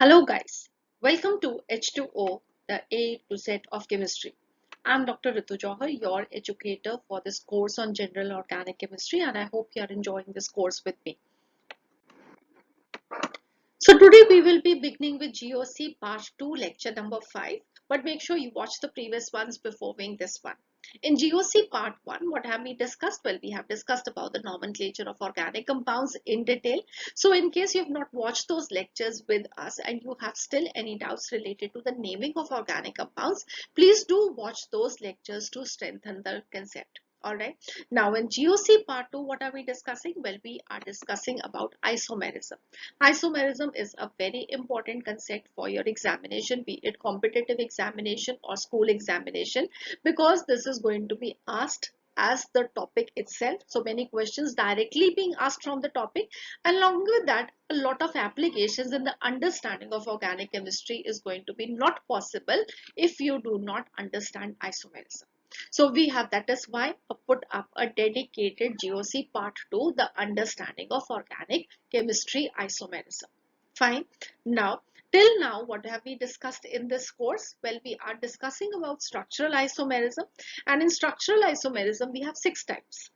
Hello guys, welcome to H2O, the A to Z of chemistry. I'm Dr. Ritu Johar, your educator for this course on general organic chemistry, and I hope you are enjoying this course with me. So today we will be beginning with GOC part 2 lecture number 5, but make sure you watch the previous ones before viewing this one. In GOC part 1, what have we discussed? Well, we have discussed about the nomenclature of organic compounds in detail. So in case you have not watched those lectures with us and you have still any doubts related to the naming of organic compounds, please do watch those lectures to strengthen the concept. Alright, now in GOC part 2, what are we discussing? Well, we are discussing about isomerism. Isomerism is a very important concept for your examination, be it competitive examination or school examination, because this is going to be asked as the topic itself. So many questions directly being asked from the topic, and along with that, a lot of applications in the understanding of organic chemistry is going to be not possible if you do not understand isomerism. So we have, that is why I put up a dedicated GOC part 2, the understanding of organic chemistry isomerism. Fine. Now, till now, what have we discussed in this course? Well, we are discussing about structural isomerism, and in structural isomerism, we have 6 types.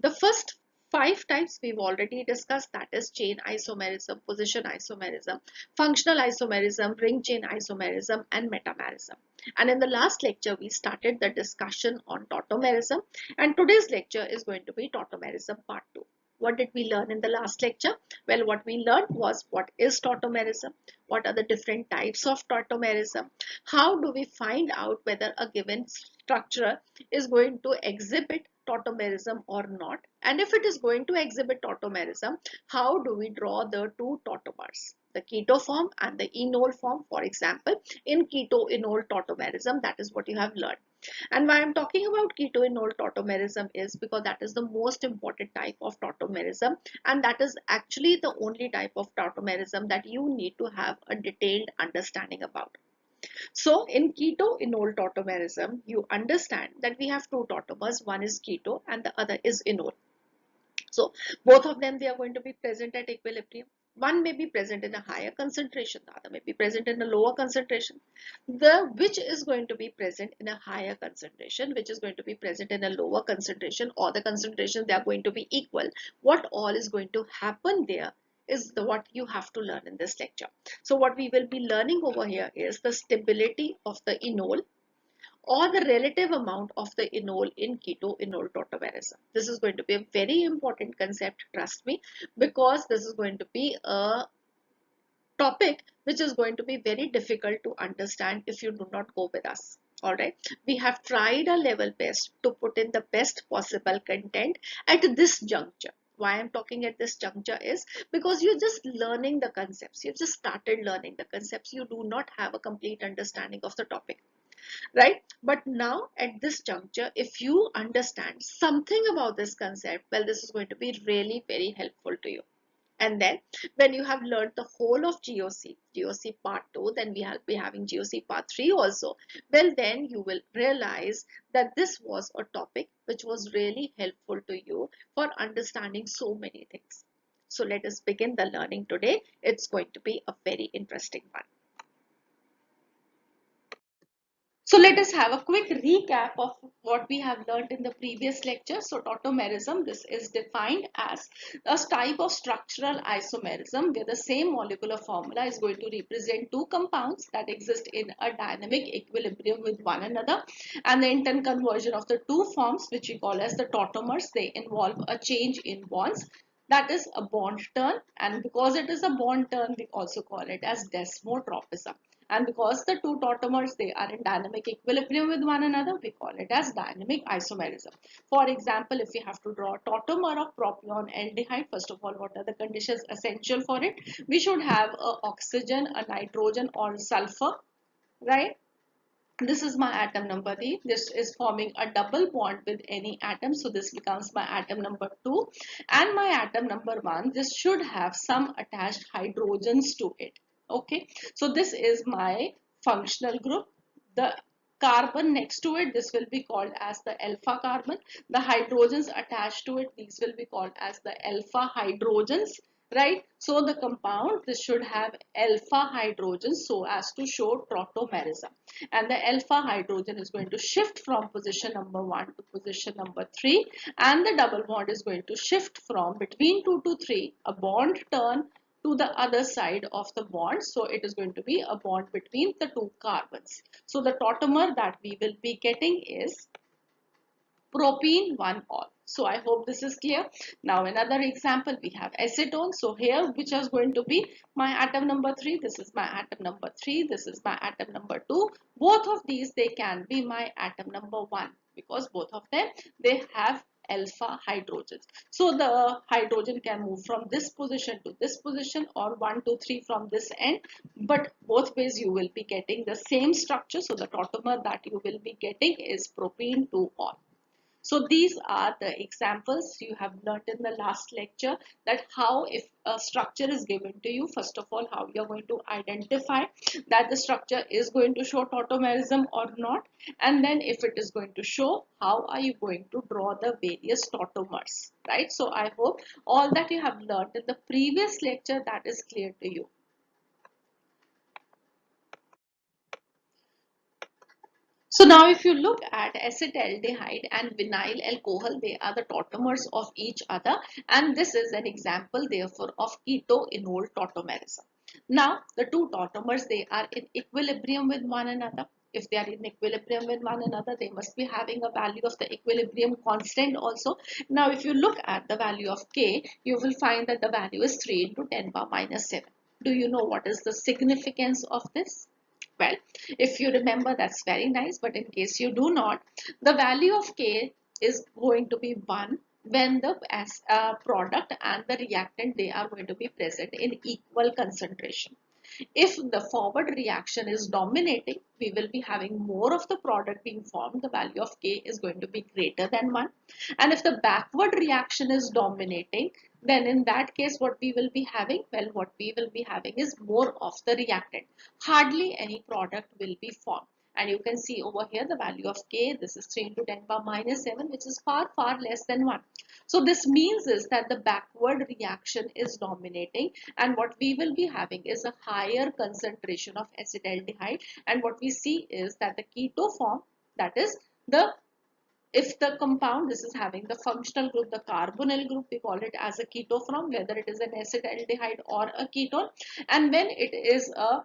The first 5 types we've already discussed, that is chain isomerism, position isomerism, functional isomerism, ring chain isomerism, and metamerism. And in the last lecture, we started the discussion on tautomerism, and today's lecture is going to be tautomerism part 2. What did we learn in the last lecture? Well, what we learned was what is tautomerism, what are the different types of tautomerism, how do we find out whether a given structure is going to exhibit tautomerism or not, and if it is going to exhibit tautomerism, how do we draw the two tautomers, the keto form and the enol form. For example, in keto enol tautomerism, that is what you have learned. And why I'm talking about keto enol tautomerism is because that is the most important type of tautomerism, and that is actually the only type of tautomerism that you need to have a detailed understanding about. So in keto enol tautomerism, you understand that we have two tautomers, one is keto and the other is enol. So both of them, they are going to be present at equilibrium. One may be present in a higher concentration, the other may be present in a lower concentration. The which is going to be present in a higher concentration, which is going to be present in a lower concentration, or the concentration, they are going to be equal. What all is going to happen there is what you have to learn in this lecture. So what we will be learning over here is the stability of the enol, or the relative amount of the enol in keto enol tautomerism. This is going to be a very important concept, trust me, because this is going to be a topic which is going to be very difficult to understand if you do not go with us. All right, we have tried our level best to put in the best possible content at this juncture. Why I'm talking at this juncture is because you're just learning the concepts. You just started learning the concepts. You do not have a complete understanding of the topic, right? But now at this juncture, if you understand something about this concept, well, this is going to be really very helpful to you. And then when you have learned the whole of GOC part 2, then we will be having GOC part 3 also. Well, then you will realize that this was a topic which was really helpful to you for understanding so many things. So let us begin the learning today. It's going to be a very interesting one. So let us have a quick recap of what we have learned in the previous lecture. So tautomerism, this is defined as a type of structural isomerism where the same molecular formula is going to represent two compounds that exist in a dynamic equilibrium with one another, and the interconversion of the two forms, which we call as the tautomers, they involve a change in bonds. That is a bond turn, and because it is a bond turn, we also call it as desmotropism. And because the two tautomers, they are in dynamic equilibrium with one another, we call it as dynamic isomerism. For example, if we have to draw a tautomer of propion aldehyde, first of all, what are the conditions essential for it? We should have a oxygen, a nitrogen, or sulfur, right? This is my atom number 3. This is forming a double bond with any atom, so this becomes my atom number 2. And my atom number 1, this should have some attached hydrogens to it. Okay, so this is my functional group. The carbon next to it, this will be called as the alpha carbon. The hydrogens attached to it, these will be called as the alpha hydrogens. right? So the compound, this should have alpha hydrogen so as to show tautomerism. And the alpha hydrogen is going to shift from position number 1 to position number 3. And the double bond is going to shift from between 2 to 3, a bond turn to the other side of the bond. So it is going to be a bond between the two carbons. So the tautomer that we will be getting is propene 1-ol. So I hope this is clear. Now another example, we have acetone. So here, which is going to be my atom number 3, this is my atom number 3, this is my atom number 2. Both of these, they can be my atom number 1 because both of them, they have alpha hydrogens. So the hydrogen can move from this position to this position, or 1 to 3 from this end, but both ways you will be getting the same structure. So the tautomer that you will be getting is propene 2-ol. So these are the examples you have learnt in the last lecture, that how, if a structure is given to you, first of all, how you are going to identify that the structure is going to show tautomerism or not, and then if it is going to show, how are you going to draw the various tautomers, right? So I hope all that you have learnt in the previous lecture, that is clear to you. So now if you look at acetaldehyde and vinyl alcohol, they are the tautomers of each other, and this is an example therefore of keto-enol tautomerism. Now the two tautomers, they are in equilibrium with one another. If they are in equilibrium with one another, they must be having a value of the equilibrium constant also. Now if you look at the value of K, you will find that the value is 3 into 10 power minus 7. Do you know what is the significance of this? Well, if you remember, that's very nice, but in case you do not, the value of K is going to be 1 when the product and the reactant, they are going to be present in equal concentration. If the forward reaction is dominating, we will be having more of the product being formed. The value of K is going to be greater than 1. And if the backward reaction is dominating, then in that case, what we will be having? Well, what we will be having is more of the reactant. Hardly any product will be formed. And you can see over here the value of K, this is 3 into 10 power minus 7, which is far, far less than 1. So this means is that the backward reaction is dominating, and what we will be having is a higher concentration of acetaldehyde, and what we see is that the keto form, that is the, if the compound, this is having the functional group, the carbonyl group, we call it as a keto form, whether it is an acetaldehyde or a ketone, and when it is a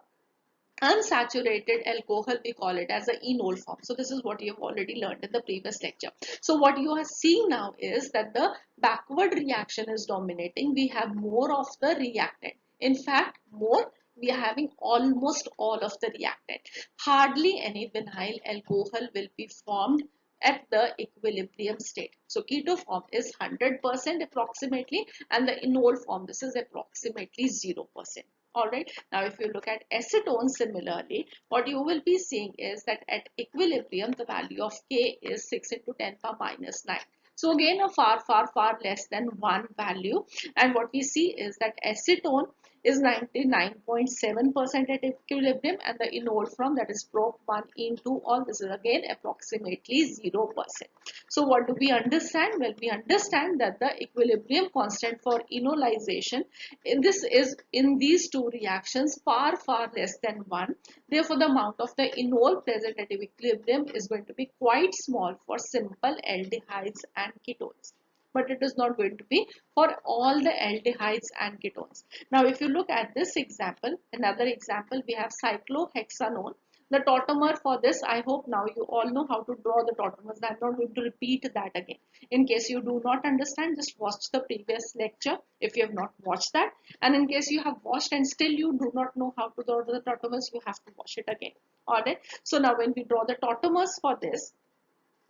unsaturated alcohol, we call it as a enol form. So this is what you have already learned in the previous lecture. So what you are seeing now is that the backward reaction is dominating. We have more of the reactant. In fact, more, we are having almost all of the reactant. Hardly any vinyl alcohol will be formed at the equilibrium state. So keto form is 100% approximately, and the enol form, this is approximately 0%. Alright, now if you look at acetone similarly, what you will be seeing is that at equilibrium, the value of K is 6 into 10 power minus 9. So again, a far, far, far less than 1 value. And what we see is that acetone is 99.7% at equilibrium, and the enol form, that is prop 1 into all, this is again approximately 0%. So what do we understand? Well, we understand that the equilibrium constant for enolization in this is in these two reactions far, far less than 1. Therefore, the amount of the enol present at equilibrium is going to be quite small for simple aldehydes and ketones, but it is not going to be for all the aldehydes and ketones. Now, if you look at this example, another example, we have cyclohexanone. The tautomer for this, I hope now you all know how to draw the tautomers. I'm not going to repeat that again. In case you do not understand, just watch the previous lecture if you have not watched that. And in case you have watched and still you do not know how to draw the tautomers, you have to watch it again. Alright. So now when we draw the tautomers for this,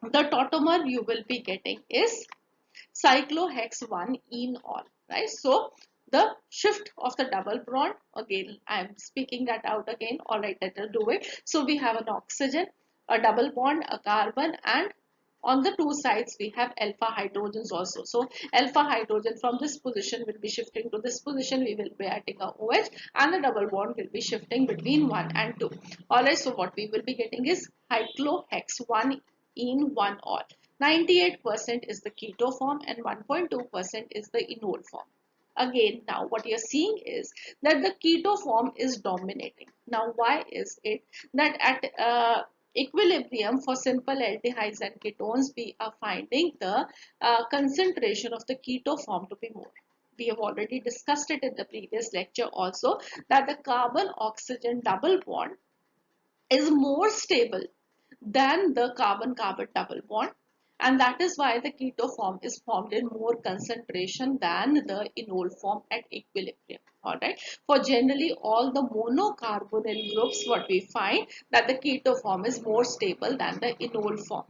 the tautomer you will be getting is cyclohex-1-enol, right? So the shift of the double bond, again I am speaking that out again, all right, let us do it. So we have an oxygen, a double bond, a carbon, and on the two sides we have alpha hydrogens also. So alpha hydrogen from this position will be shifting to this position, we will be adding a OH, and the double bond will be shifting between 1 and 2. Alright, so what we will be getting is cyclohex-1-en-1-ol. 98% is the keto form and 1.2% is the enol form. again now what you're seeing is that the keto form is dominating. Now why is it that at equilibrium for simple aldehydes and ketones we are finding the concentration of the keto form to be more? We have already discussed it in the previous lecture also, that the carbon oxygen double bond is more stable than the carbon-carbon double bond, and that is why the keto form is formed in more concentration than the enol form at equilibrium. All right. For generally all the monocarbonyl groups, what we find that the keto form is more stable than the enol form.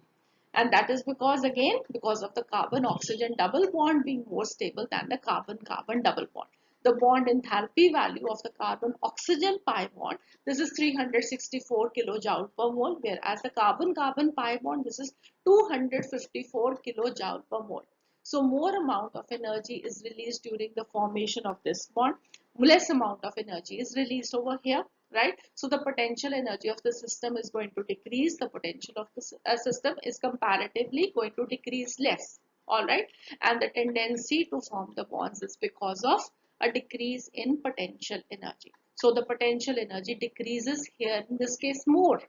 And that is because again, because of the carbon oxygen double bond being more stable than the carbon carbon double bond. The bond enthalpy value of the carbon oxygen pi bond, this is 364 kilojoule per mole, whereas the carbon carbon pi bond, this is 254 kilojoule per mole. So more amount of energy is released during the formation of this bond, less amount of energy is released over here, right? So the potential energy of the system is going to decrease, the potential of the system is comparatively going to decrease less, all right? And the tendency to form the bonds is because of a decrease in potential energy. So the potential energy decreases here in this case more.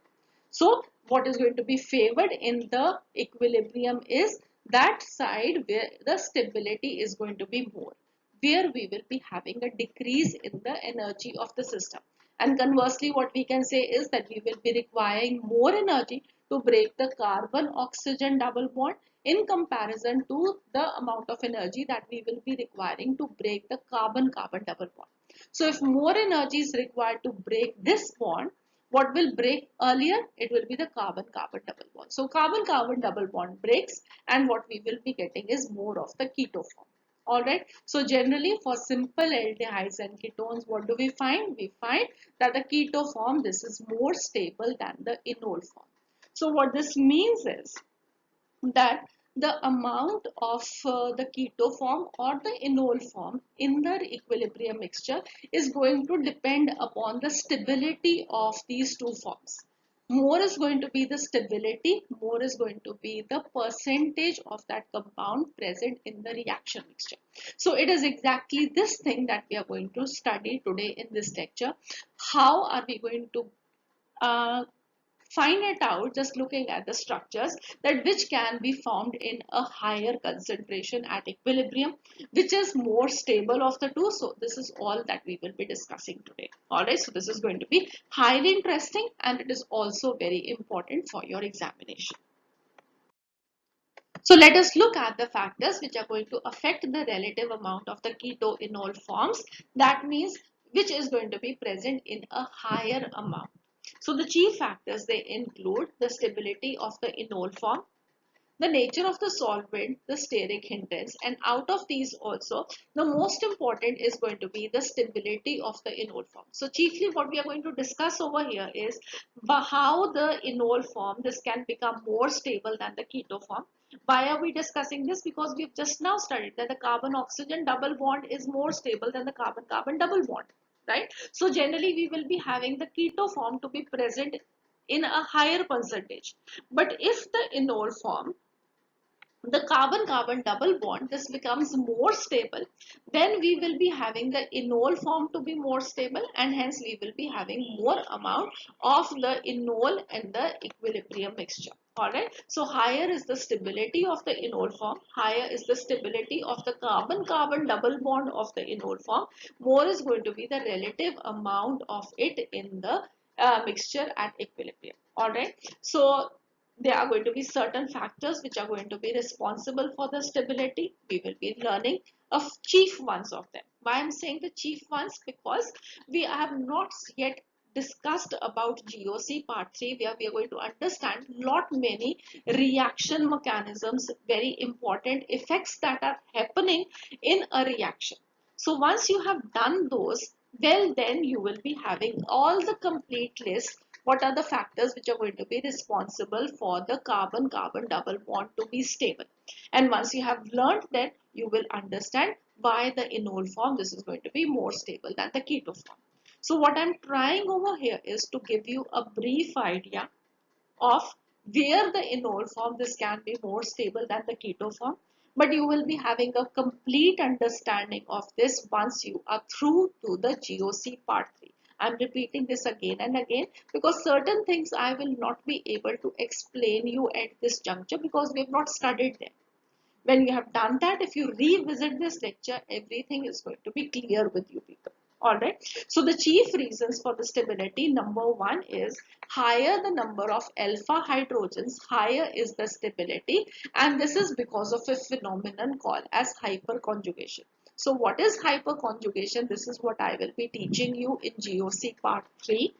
So what is going to be favored in the equilibrium is that side where the stability is going to be more, where we will be having a decrease in the energy of the system. And conversely, what we can say is that we will be requiring more energy to break the carbon oxygen double bond in comparison to the amount of energy that we will be requiring to break the carbon carbon double bond. So if more energy is required to break this bond, what will break earlier? It will be the carbon carbon double bond. So carbon carbon double bond breaks, and what we will be getting is more of the keto form. Alright, so generally for simple aldehydes and ketones, what do we find? We find that the keto form, this is more stable than the enol form. So what this means is that the amount of the keto form or the enol form in the equilibrium mixture is going to depend upon the stability of these two forms. More is going to be the stability, more is going to be the percentage of that compound present in the reaction mixture. So it is exactly this thing that we are going to study today in this lecture. How are we going to find it out just looking at the structures that which can be formed in a higher concentration at equilibrium, which is more stable of the two. So this is all that we will be discussing today. All right, so this is going to be highly interesting and it is also very important for your examination. So let us look at the factors which are going to affect the relative amount of the keto enol forms. That means which is going to be present in a higher amount. So the chief factors, they include the stability of the enol form, the nature of the solvent, the steric hindrance, and out of these also the most important is going to be the stability of the enol form. So chiefly what we are going to discuss over here is how the enol form, this can become more stable than the keto form. Why are we discussing this? Because we've just now studied that the carbon oxygen double bond is more stable than the carbon carbon double bond, right? So generally we will be having the keto form to be present in a higher percentage. But if the enol form, the carbon carbon double bond, this becomes more stable, then we will be having the enol form to be more stable, and hence we will be having more amount of the enol and the equilibrium mixture. All right, so higher is the stability of the enol form, higher is the stability of the carbon carbon double bond of the enol form, more is going to be the relative amount of it in the mixture at equilibrium. All right, so there are going to be certain factors which are going to be responsible for the stability. We will be learning of chief ones of them. Why I'm saying the chief ones? Because we have not yet discussed about GOC part 3, where we are going to understand lot many reaction mechanisms, very important effects that are happening in a reaction. So once you have done those, well then you will be having all the complete list. What are the factors which are going to be responsible for the carbon carbon double bond to be stable? And once you have learned that, you will understand why the enol form, this is going to be more stable than the keto form. So what I'm trying over here is to give you a brief idea of where the enol form, this can be more stable than the keto form, but you will be having a complete understanding of this once you are through to the GOC part 3. I'm repeating this again and again because certain things I will not be able to explain you at this juncture because we have not studied them. When you have done that, if you revisit this lecture, everything is going to be clear with you people. Alright. So the chief reasons for the stability, number one is higher the number of alpha hydrogens, higher is the stability, and this is because of a phenomenon called as hyperconjugation. So what is hyperconjugation? This is what I will be teaching you in GOC part 3.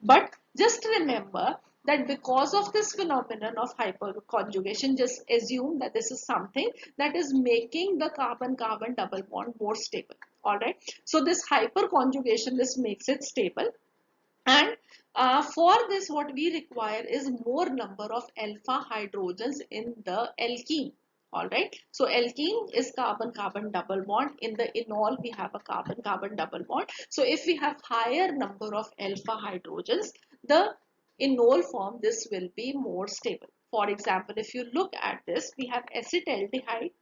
But just remember that because of this phenomenon of hyperconjugation, just assume that this is something that is making the carbon-carbon double bond more stable. Alright. So this hyperconjugation, this makes it stable. And for this, what we require is more number of alpha hydrogens in the alkene. Alright. So alkene is carbon-carbon double bond. In the enol, we have a carbon-carbon double bond. So if we have higher number of alpha hydrogens, the enol form, this will be more stable. For example, if you look at this, we have acetaldehyde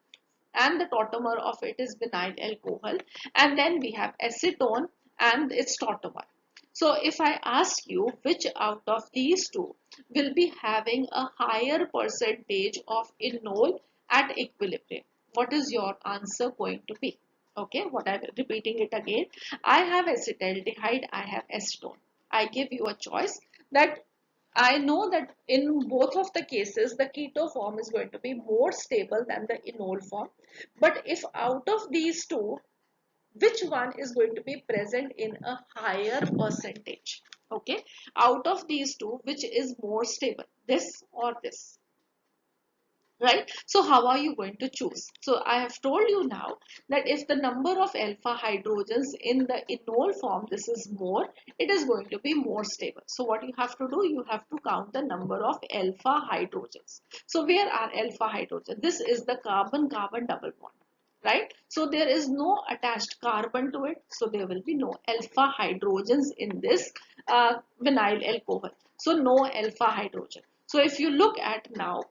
and the tautomer of it is vinyl alcohol, and then we have acetone and its tautomer. So if I ask you which out of these two will be having a higher percentage of enol at equilibrium, what is your answer going to be? Okay, what I'm repeating it again. I have acetaldehyde, I have acetone. I give you a choice that I know that in both of the cases, the keto form is going to be more stable than the enol form. But if out of these two, which one is going to be present in a higher percentage? Okay, out of these two, which is more stable, this or this? Right? So how are you going to choose? So I have told you now that if the number of alpha hydrogens in the enol form, this is more, it is going to be more stable. So what you have to do, you have to count the number of alpha hydrogens. So where are alpha hydrogens? This is the carbon-carbon double bond. Right? So there is no attached carbon to it. So there will be no alpha hydrogens in this vinyl alcohol. So no alpha hydrogen. So if you look at now,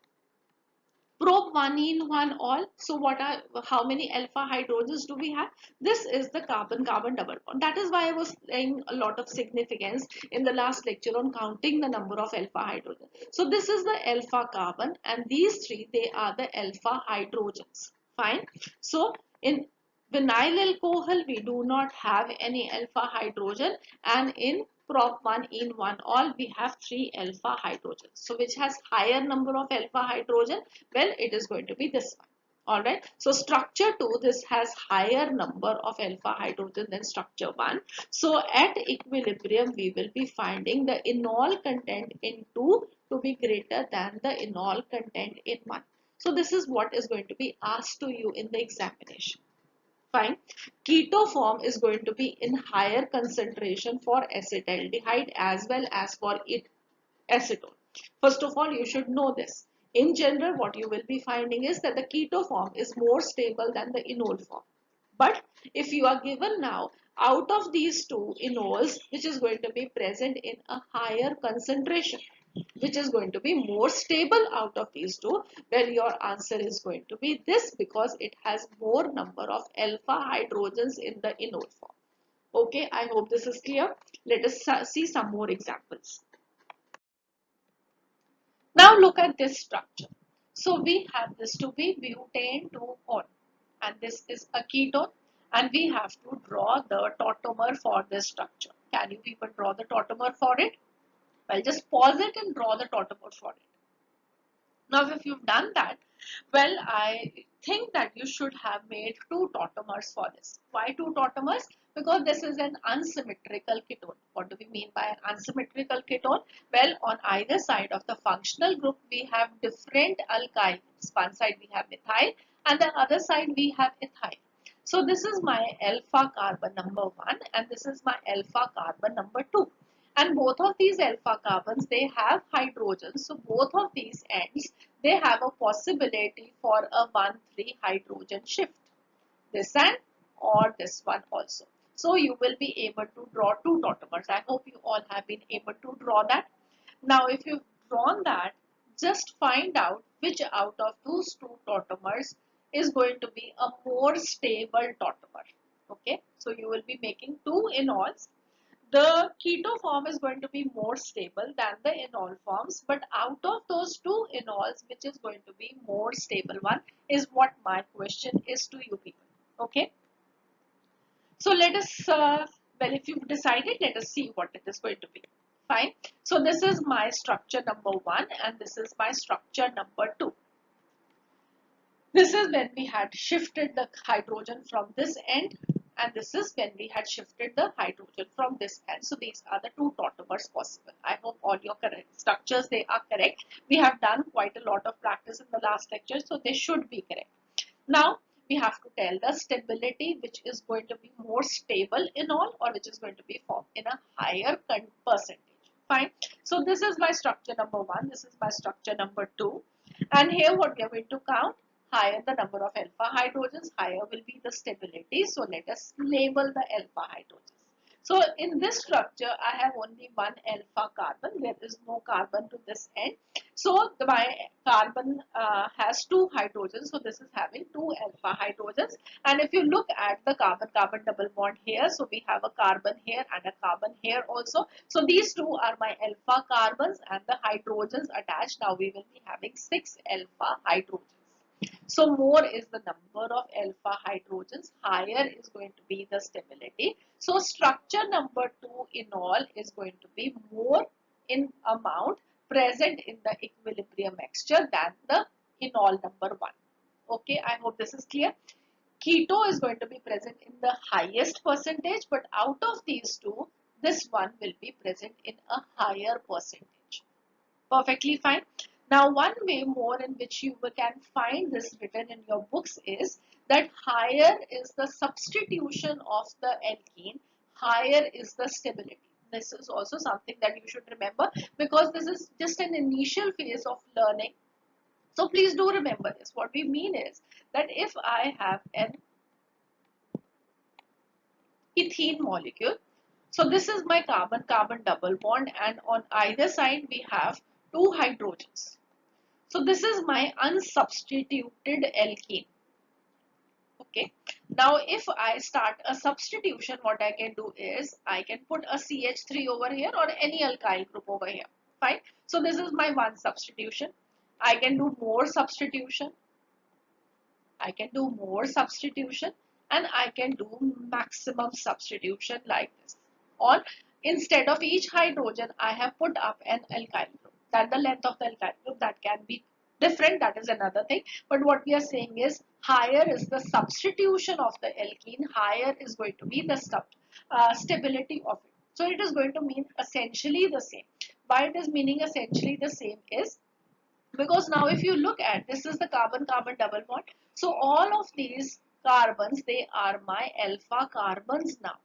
probe one in one all. So what are, how many alpha hydrogens do we have? This is the carbon carbon double bond. That is why I was saying a lot of significance in the last lecture on counting the number of alpha hydrogen. So this is the alpha carbon, and these three, they are the alpha hydrogens. Fine. So in vinyl alcohol, we do not have any alpha hydrogen, and in prop 1 in 1 all, we have 3 alpha hydrogens. So which has higher number of alpha hydrogen? Well, it is going to be this one. Alright, so structure 2, this has higher number of alpha hydrogen than structure 1. So at equilibrium, we will be finding the enol content in 2 to be greater than the enol content in 1. So this is what is going to be asked to you in the examination. Fine. Keto form is going to be in higher concentration for acetaldehyde as well as for acetone. First of all, you should know this. In general, what you will be finding is that the keto form is more stable than the enol form. But if you are given now out of these two enols, which is going to be present in a higher concentration, which is going to be more stable out of these two, well, your answer is going to be this because it has more number of alpha hydrogens in the enol form. Okay, I hope this is clear. Let us see some more examples. Now look at this structure. So we have this to be butane 2-on, and this is a ketone, and we have to draw the tautomer for this structure. Can you people draw the tautomer for it? Well, just pause it and draw the tautomer for it. Now, if you've done that, well, I think that you should have made 2 tautomers for this. Why 2 tautomers? Because this is an unsymmetrical ketone. What do we mean by an unsymmetrical ketone? Well, on either side of the functional group, we have different alkynes. One side we have methyl, and the other side we have ethyl. So this is my alpha carbon number 1, and this is my alpha carbon number 2. And both of these alpha carbons, they have hydrogens. So both of these ends, they have a possibility for a 1,3 hydrogen shift. This end or this one also. So you will be able to draw 2 tautomers. I hope you all have been able to draw that. Now if you've drawn that, just find out which out of those 2 tautomers is going to be a more stable tautomer. Okay, so you will be making two enols. The keto form is going to be more stable than the enol forms, but out of those two enols, which is going to be more stable one, is what my question is to you people. Okay, so let us, well, if you've decided, let us see what it is going to be. Fine. So this is my structure number 1 and this is my structure number 2. This is when we had shifted the hydrogen from this end, and this is when we had shifted the hydrogen from this end. So these are the two tautomers possible. I hope all your correct structures, they are correct. We have done quite a lot of practice in the last lecture, so they should be correct. Now we have to tell the stability, which is going to be more stable in all, or which is going to be formed in a higher percentage. Fine. So this is my structure number 1. This is my structure number 2. And here what we are going to count, higher the number of alpha hydrogens, higher will be the stability. So let us label the alpha hydrogens. So in this structure, I have only one alpha carbon. There is no carbon to this end. So my carbon has two hydrogens. So this is having two alpha hydrogens. And if you look at the carbon-carbon double bond here, so we have a carbon here and a carbon here also. So these two are my alpha carbons and the hydrogens attached. Now we will be having 6 alpha hydrogens. So more is the number of alpha hydrogens, higher is going to be the stability. So structure number 2 enol is going to be more in amount present in the equilibrium mixture than the enol number 1. Okay, I hope this is clear. Keto is going to be present in the highest percentage, but out of these two, this one will be present in a higher percentage. Perfectly fine. Now, one way more in which you can find this written in your books is that higher is the substitution of the alkene, higher is the stability. This is also something that you should remember because this is just an initial phase of learning. So please do remember this. What we mean is that if I have an ethene molecule, so this is my carbon-carbon double bond, and on either side we have two hydrogens. So this is my unsubstituted alkene. Okay. Now if I start a substitution, what I can do is I can put a CH3 over here or any alkyl group over here. Fine. So this is my one substitution. I can do more substitution. I can do more substitution and I can do maximum substitution like this. Or instead of each hydrogen, I have put up an alkyl group. That the length of the alkyl group that can be different, that is another thing. But what we are saying is higher is the substitution of the alkene, higher is going to be the stability of it. So it is going to mean essentially the same. Why it is meaning essentially the same is because now if you look at this is the carbon-carbon double bond. So all of these carbons, they are my alpha carbons now,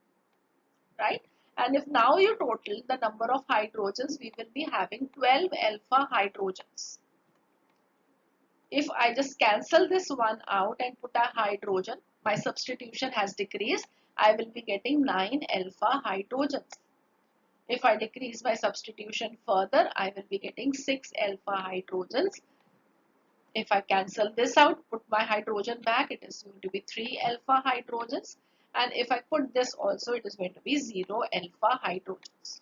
right? And if now you total the number of hydrogens, we will be having 12 alpha hydrogens. If I just cancel this one out and put a hydrogen, my substitution has decreased. I will be getting 9 alpha hydrogens. If I decrease my substitution further, I will be getting 6 alpha hydrogens. If I cancel this out, put my hydrogen back, it is going to be 3 alpha hydrogens. And if I put this also, it is going to be 0 alpha hydrogens,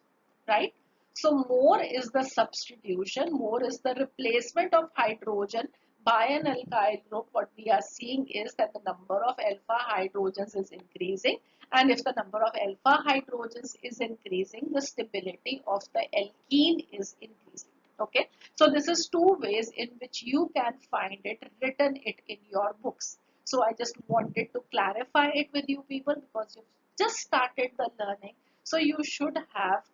right? So more is the substitution, more is the replacement of hydrogen by an alkyl group. What we are seeing is that the number of alpha hydrogens is increasing. And if the number of alpha hydrogens is increasing, the stability of the alkene is increasing. Okay, so this is two ways in which you can find it written it in your books. So I just wanted to clarify it with you people because you've just started the learning. So you should have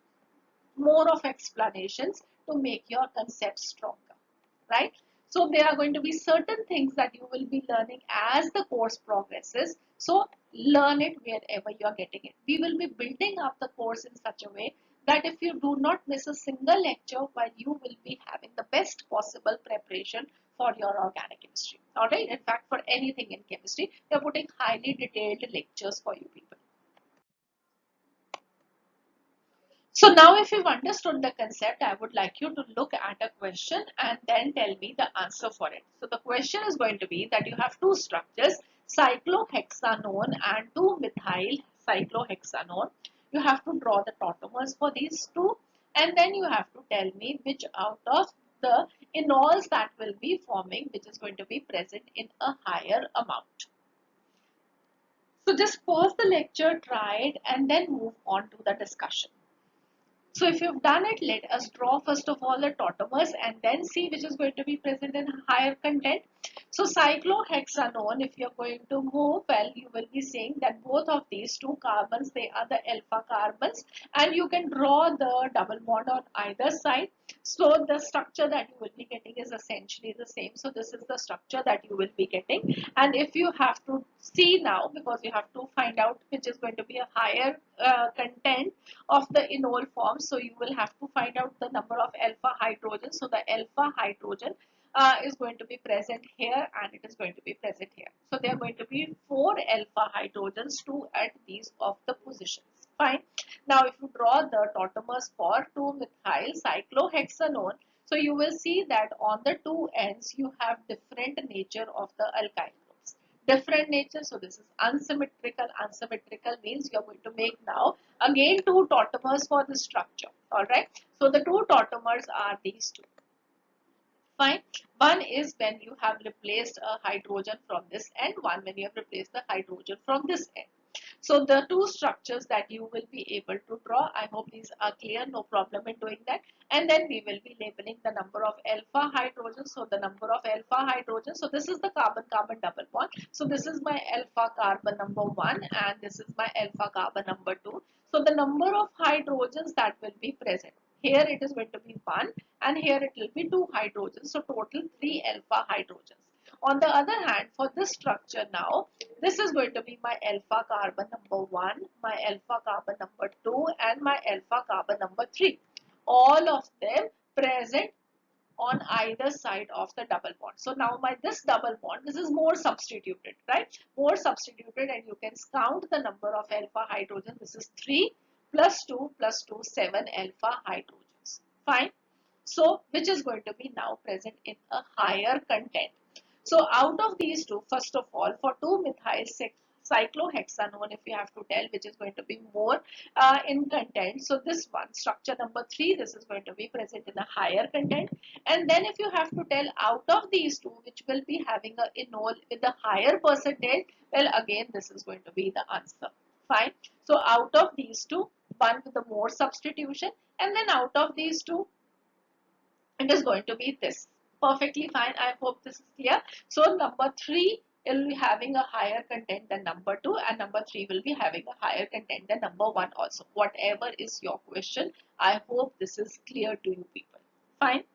more of explanations to make your concept stronger, right? So there are going to be certain things that you will be learning as the course progresses. So learn it wherever you are getting it. We will be building up the course in such a way that if you do not miss a single lecture, while you will be having the best possible preparation for your organic chemistry. Alright, in fact, for anything in chemistry, we are putting highly detailed lectures for you people. So now if you've understood the concept, I would like you to look at a question and then tell me the answer for it. So the question is going to be that you have two structures, cyclohexanone and 2-methyl cyclohexanone. You have to draw the tautomers for these two, and then you have to tell me which out of the enols that will be forming, which is going to be present in a higher amount. So just pause the lecture, try it, and then move on to the discussion. So if you've done it, let us draw first of all the tautomers and then see which is going to be present in higher content. So cyclohexanone, if you're going to move, well, you will be seeing that both of these two carbons, they are the alpha carbons, and you can draw the double bond on either side. So the structure that you will be getting is essentially the same. So this is the structure that you will be getting. And if you have to see now, because you have to find out which is going to be a higher content of the enol form, so you will have to find out the number of alpha hydrogen. So the alpha hydrogen is going to be present here and it is going to be present here. So there are going to be 4 alpha hydrogens, 2 at these of the positions. Fine. Now if you draw the tautomers for 2-methyl cyclohexanone, so you will see that on the two ends you have different nature of the alkyl groups. Different nature, so this is unsymmetrical. Unsymmetrical means you are going to make now again two tautomers for the structure. Alright. So the two tautomers are these two. Fine. One is when you have replaced a hydrogen from this end, one when you have replaced the hydrogen from this end. So the two structures that you will be able to draw, I hope these are clear, no problem in doing that. And then we will be labeling the number of alpha hydrogens. So the number of alpha hydrogens. So this is the carbon-carbon double bond. So this is my alpha carbon number 1 and this is my alpha carbon number 2. So the number of hydrogens that will be present. Here it is going to be 1 and here it will be 2 hydrogens. So total 3 alpha hydrogens. On the other hand, for this structure now, this is going to be my alpha carbon number 1, my alpha carbon number 2 and my alpha carbon number 3. All of them present on either side of the double bond. So now my this double bond, this is more substituted, right? More substituted and you can count the number of alpha hydrogen. This is 3 plus 2 plus 2, 7 alpha hydrogens. Fine. So which is going to be now present in a higher content. So out of these two, first of all, for 2-methyl cyclohexanone, if you have to tell which is going to be more in content. So this one, structure number 3, this is going to be present in a higher content. And then if you have to tell out of these two, which will be having a enol with a higher percentage, well, again, this is going to be the answer. Fine. So out of these two, one with the more substitution, and then out of these two, it is going to be this. Perfectly fine. I hope this is clear. So number 3 will be having a higher content than number 2 and number 3 will be having a higher content than number 1 also. Whatever is your question, I hope this is clear to you people. Fine.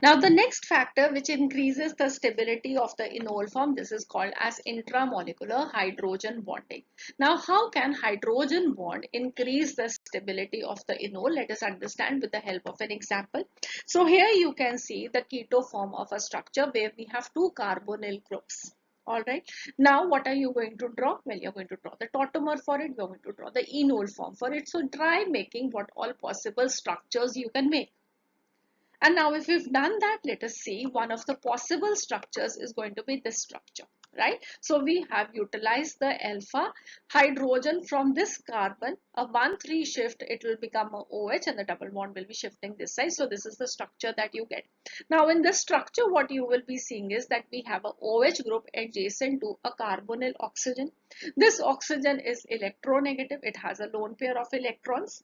Now the next factor which increases the stability of the enol form, this is called as intramolecular hydrogen bonding. Now how can hydrogen bond increase the stability of the enol? Let us understand with the help of an example. So here you can see the keto form of a structure where we have two carbonyl groups. Alright, now what are you going to draw? Well, you're going to draw the tautomer for it, you're going to draw the enol form for it. So try making what all possible structures you can make. And now if we've done that, let us see one of the possible structures is going to be this structure, right? So we have utilized the alpha hydrogen from this carbon, a 1,3 shift, it will become a OH and the double bond will be shifting this side. So this is the structure that you get. Now in this structure, what you will be seeing is that we have a OH group adjacent to a carbonyl oxygen. This oxygen is electronegative. It has a lone pair of electrons.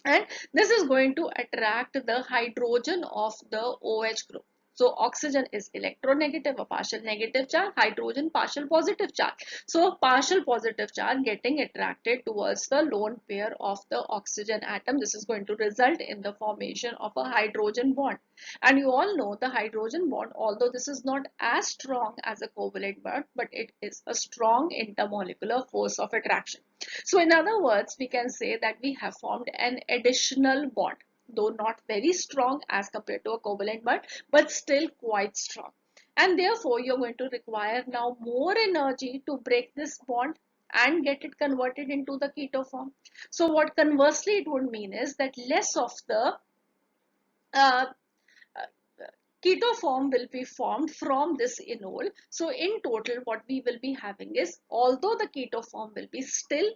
And this is going to attract the hydrogen of the OH group. So oxygen is electronegative, a partial negative charge, hydrogen partial positive charge. So partial positive charge getting attracted towards the lone pair of the oxygen atom. This is going to result in the formation of a hydrogen bond. And you all know the hydrogen bond, although this is not as strong as a covalent bond, but it is a strong intermolecular force of attraction. So in other words, we can say that we have formed an additional bond, though not very strong as compared to a covalent bond, but still quite strong. And therefore, you're going to require now more energy to break this bond. and get it converted into the keto form. So what conversely it would mean is that less of the uh, uh, keto form will be formed from this enol. So in total, what we will be having is, although the keto form will be still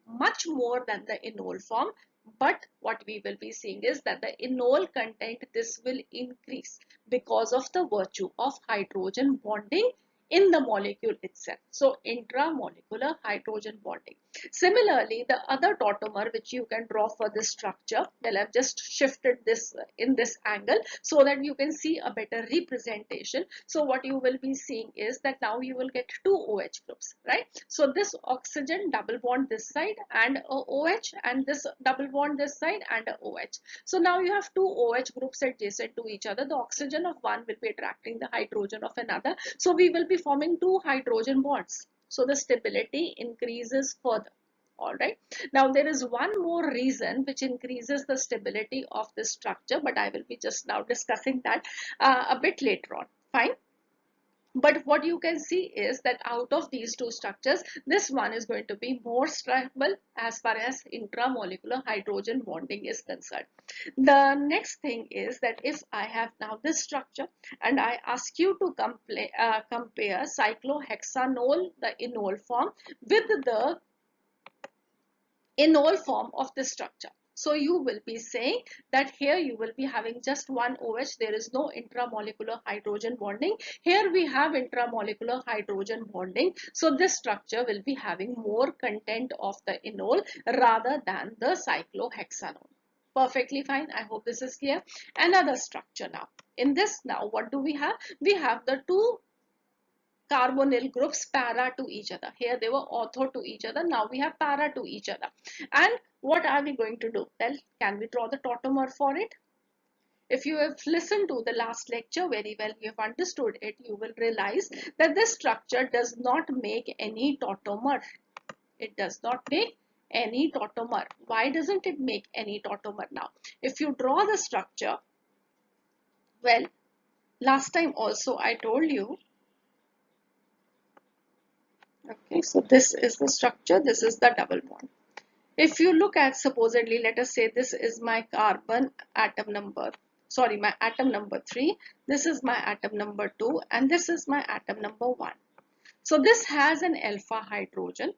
much more than the enol form, but what we will be seeing is that the enol content, this will increase because of the virtue of hydrogen bonding in the molecule itself. So intramolecular hydrogen bonding. Similarly, the other tautomer which you can draw for this structure, well, I've just shifted this in this angle so that you can see a better representation. So what you will be seeing is that now you will get two OH groups, right? So this oxygen double bond this side and a OH, and this double bond this side and a OH. So now you have two OH groups adjacent to each other. The oxygen of one will be attracting the hydrogen of another. So we will be forming two hydrogen bonds. So the stability increases further. All right. Now there is one more reason which increases the stability of this structure, but I will be just now discussing that a bit later on. Fine. But what you can see is that out of these two structures, this one is going to be more stable as far as intramolecular hydrogen bonding is concerned. The next thing is that if I have now this structure and I ask you to compare cyclohexanol, the enol form, with the enol form of this structure. So you will be saying that here you will be having just one OH. There is no intramolecular hydrogen bonding. Here we have intramolecular hydrogen bonding. So this structure will be having more content of the enol rather than the cyclohexanol. Perfectly fine. I hope this is clear. Another structure now. In this now, what do we have? We have the two carbonyl groups para to each other. Here they were ortho to each other. Now we have para to each other. And what are we going to do? Well, can we draw the tautomer for it? If you have listened to the last lecture very well, you have understood it, you will realize that this structure does not make any tautomer. It does not make any tautomer. Why doesn't it make any tautomer now? If you draw the structure, well, last time also I told you. Okay, so this is the structure, this is the double bond. If you look at, supposedly, let us say this is my carbon atom number, sorry, my atom number 3, this is my atom number 2, and this is my atom number 1. So this has an alpha hydrogen.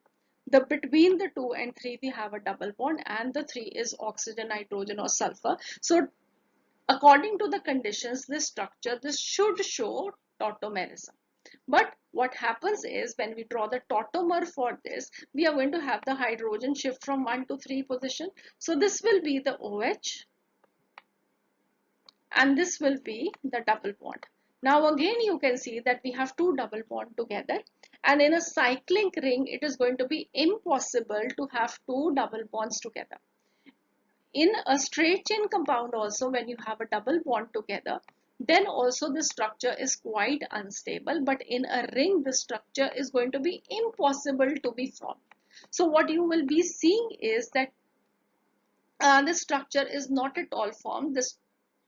Between the 2 and 3 we have a double bond, and the 3 is oxygen, nitrogen or sulfur. So according to the conditions, this structure, this should show tautomerism. But what happens is when we draw the tautomer for this, we are going to have the hydrogen shift from 1 to 3 position. So this will be the OH and this will be the double bond. Now again you can see that we have two double bond together, and in a cyclic ring it is going to be impossible to have two double bonds together. In a straight chain compound also, when you have a double bond together, then also the structure is quite unstable, but in a ring the structure is going to be impossible to be formed. So what you will be seeing is that this structure is not at all formed. This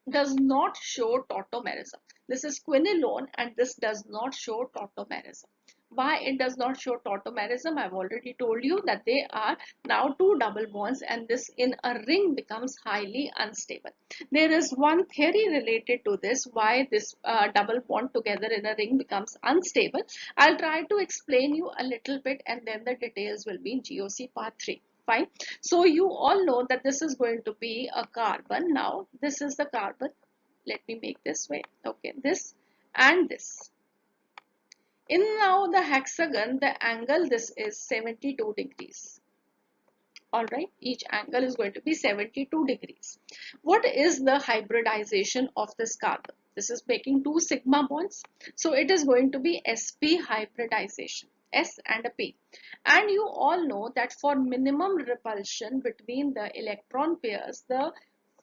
does not show tautomerism. This is quinolone and this does not show tautomerism. Why it does not show tautomerism? I've already told you that they are now two double bonds, and this in a ring becomes highly unstable. There is one theory related to this, why this double bond together in a ring becomes unstable. I'll try to explain you a little bit, and then the details will be in GOC part 3. Fine. So you all know that this is going to be a carbon. Now this is the carbon. Let me make this way. Okay, this and this. In now the hexagon, the angle this is 72 degrees. All right, each angle is going to be 72 degrees. What is the hybridization of this carbon? This is making two sigma bonds. So it is going to be sp hybridization. S and a P. And you all know that for minimum repulsion between the electron pairs,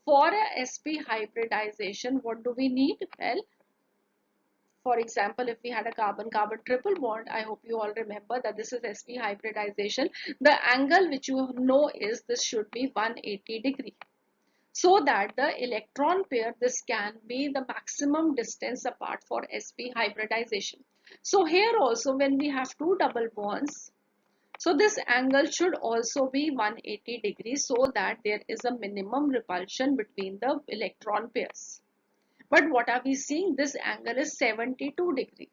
for a sp hybridization, what do we need? Well, for example, if we had a carbon-carbon triple bond, I hope you all remember that this is sp hybridization. The angle which you know is this should be 180 degree. So that the electron pair, this can be the maximum distance apart for sp hybridization. So here also when we have two double bonds, So this angle should also be 180 degrees so that there is a minimum repulsion between the electron pairs. But what are we seeing? This angle is 72 degree.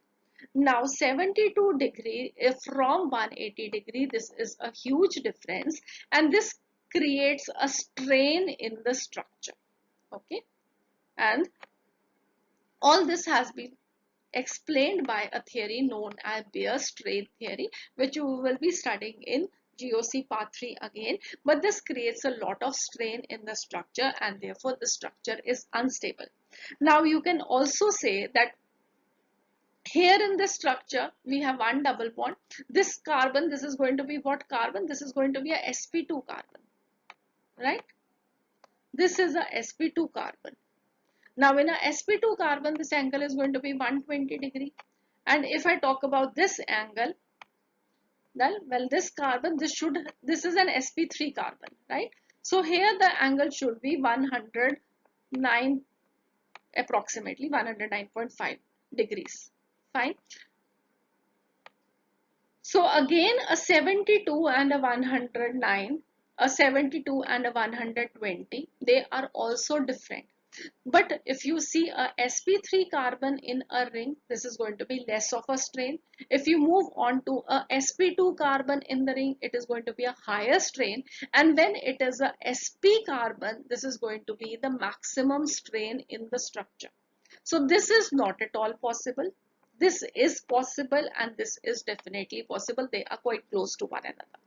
Now 72 degree, if from 180 degree, this is a huge difference, and this creates a strain in the structure. Okay, and all this has been explained by a theory known as Beer strain theory, which you will be studying in GOC part 3 again. But this creates a lot of strain in the structure, and therefore the structure is unstable. Now you can also say that here in this structure we have one double bond. This carbon, this is going to be what carbon? This is going to be a sp2 carbon, right? This is a sp2 carbon. Now in a sp2 carbon, this angle is going to be 120 degree. And if I talk about this angle, well, this carbon, this is an sp3 carbon, right? So here the angle should be 109, approximately 109.5 degrees. Fine. So again, a 72 and a 109, a 72 and a 120, they are also different. But if you see a sp3 carbon in a ring, this is going to be less of a strain. If you move on to a sp2 carbon in the ring, it is going to be a higher strain. And when it is a sp carbon, this is going to be the maximum strain in the structure. So this is not at all possible. This is possible, and this is definitely possible. They are quite close to one another.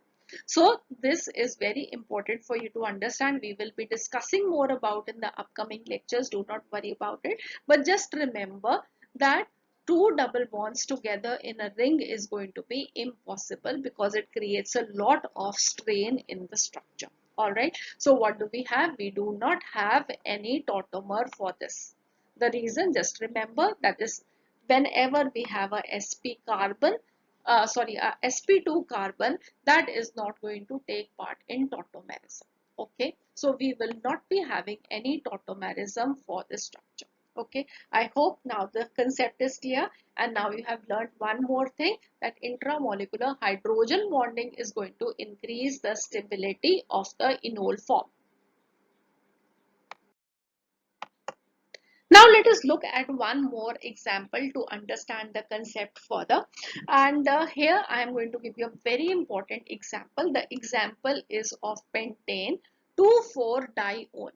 So this is very important for you to understand. We will be discussing more about in the upcoming lectures. Do not worry about it. But just remember that two double bonds together in a ring is going to be impossible because it creates a lot of strain in the structure. Alright. So what do we have? We do not have any tautomer for this. The reason, just remember, that is whenever we have a sp carbon, a sp2 carbon, that is not going to take part in tautomerism. Okay, so we will not be having any tautomerism for this structure. Okay, I hope now the concept is clear, and now you have learned one more thing, that intramolecular hydrogen bonding is going to increase the stability of the enol form. Now let us look at one more example to understand the concept further. And here I am going to give you a very important example. The example is of pentane 2,4-dione.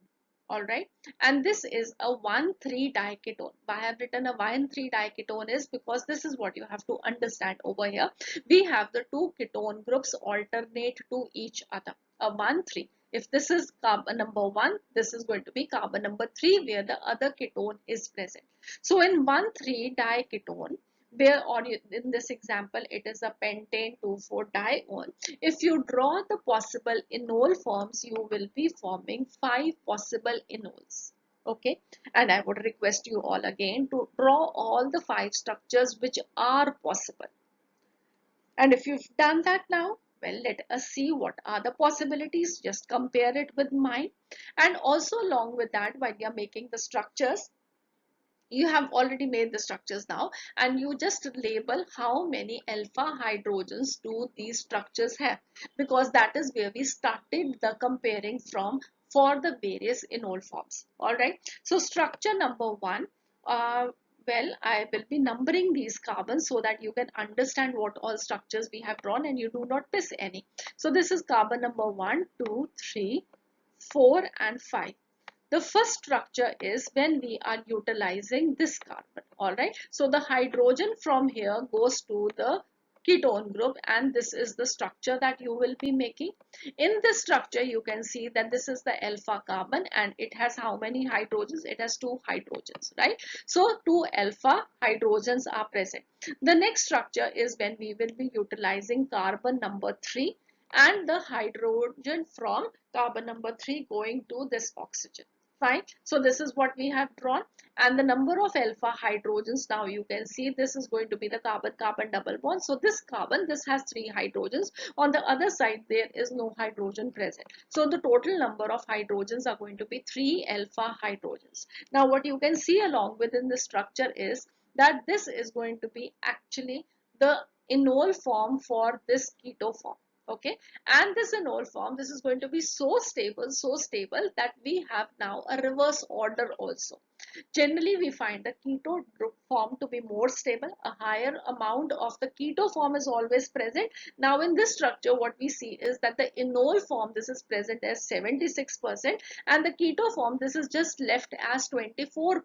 Alright, and this is a 1,3-diketone. Why I have written a 1,3-diketone is because this is what you have to understand over here. We have the two ketone groups alternate to each other. A 1,3. If this is carbon number 1, this is going to be carbon number 3 where the other ketone is present. So in 1,3-diketone, where or in this example it is a pentane 2,4-dione. If you draw the possible enol forms, you will be forming 5 possible enols. Okay, and I would request you all again to draw all the 5 structures which are possible. And if you've done that now, well, let us see what are the possibilities. Just compare it with mine. And also along with that, while you're making the structures, you have already made the structures now, and you just label how many alpha hydrogens do these structures have, because that is where we started the comparing from for the various enol forms. All right, so structure number 1, well, I will be numbering these carbons so that you can understand what all structures we have drawn and you do not miss any. So this is carbon number 1, 2, 3, 4 and 5. The first structure is when we are utilizing this carbon. Alright, so the hydrogen from here goes to the ketone group, and this is the structure that you will be making. In this structure you can see that this is the alpha carbon, and it has how many hydrogens? It has 2 hydrogens, right? So 2 alpha hydrogens are present. The next structure is when we will be utilizing carbon number 3 and the hydrogen from carbon number 3 going to this oxygen. Fine. So this is what we have drawn, and the number of alpha hydrogens, now you can see this is going to be the carbon-carbon double bond. So this carbon, this has 3 hydrogens. On the other side, there is no hydrogen present. So the total number of hydrogens are going to be 3 alpha hydrogens. Now what you can see along within the structure is that this is going to be actually the enol form for this keto form. Okay, and this enol form, this is going to be so stable that we have now a reverse order also. Generally we find the keto group form to be more stable, a higher amount of the keto form is always present. Now in this structure what we see is that the enol form, this is present as 76%, and the keto form, this is just left as 24%.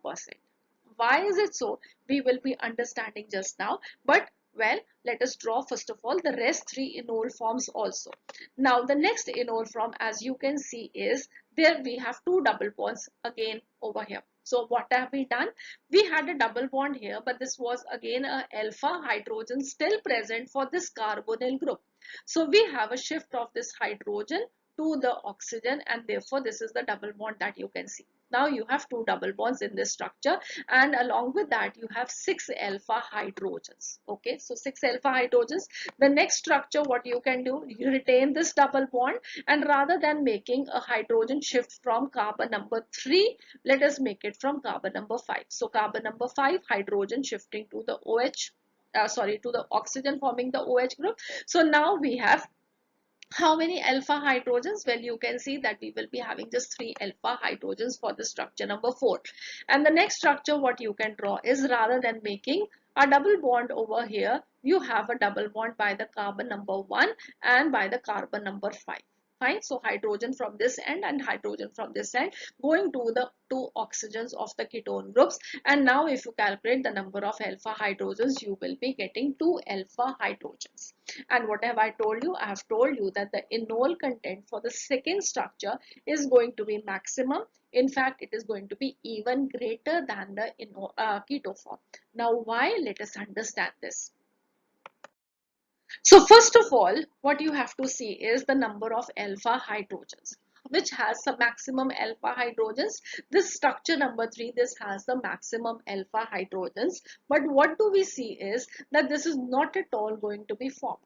Why is it so? We will be understanding just now. But well, let us draw first of all the rest three enol forms also. Now the next enol form, as you can see, is there we have two double bonds again over here. So what have we done? We had a double bond here, but this was again a alpha hydrogen still present for this carbonyl group. So we have a shift of this hydrogen to the oxygen, and therefore this is the double bond that you can see. Now you have two double bonds in this structure, and along with that you have 6 alpha hydrogens. Okay, so 6 alpha hydrogens. The next structure, what you can do, you retain this double bond, and rather than making a hydrogen shift from carbon number 3, let us make it from carbon number 5. So carbon number 5 hydrogen shifting to the OH, to the oxygen, forming the OH group. So now we have how many alpha hydrogens? Well, you can see that we will be having just 3 alpha hydrogens for the structure number 4. And the next structure what you can draw is, rather than making a double bond over here, you have a double bond by the carbon number 1 and by the carbon number 5. Fine. So hydrogen from this end and hydrogen from this end going to the two oxygens of the ketone groups. And now if you calculate the number of alpha hydrogens, you will be getting 2 alpha hydrogens. And what have I told you? I have told you that the enol content for the second structure is going to be maximum. In fact, it is going to be even greater than the keto form. Now, why? Let us understand this. So first of all, what you have to see is the number of alpha hydrogens, which has some maximum alpha hydrogens. This structure number 3, this has the maximum alpha hydrogens. But what do we see is that this is not at all going to be formed.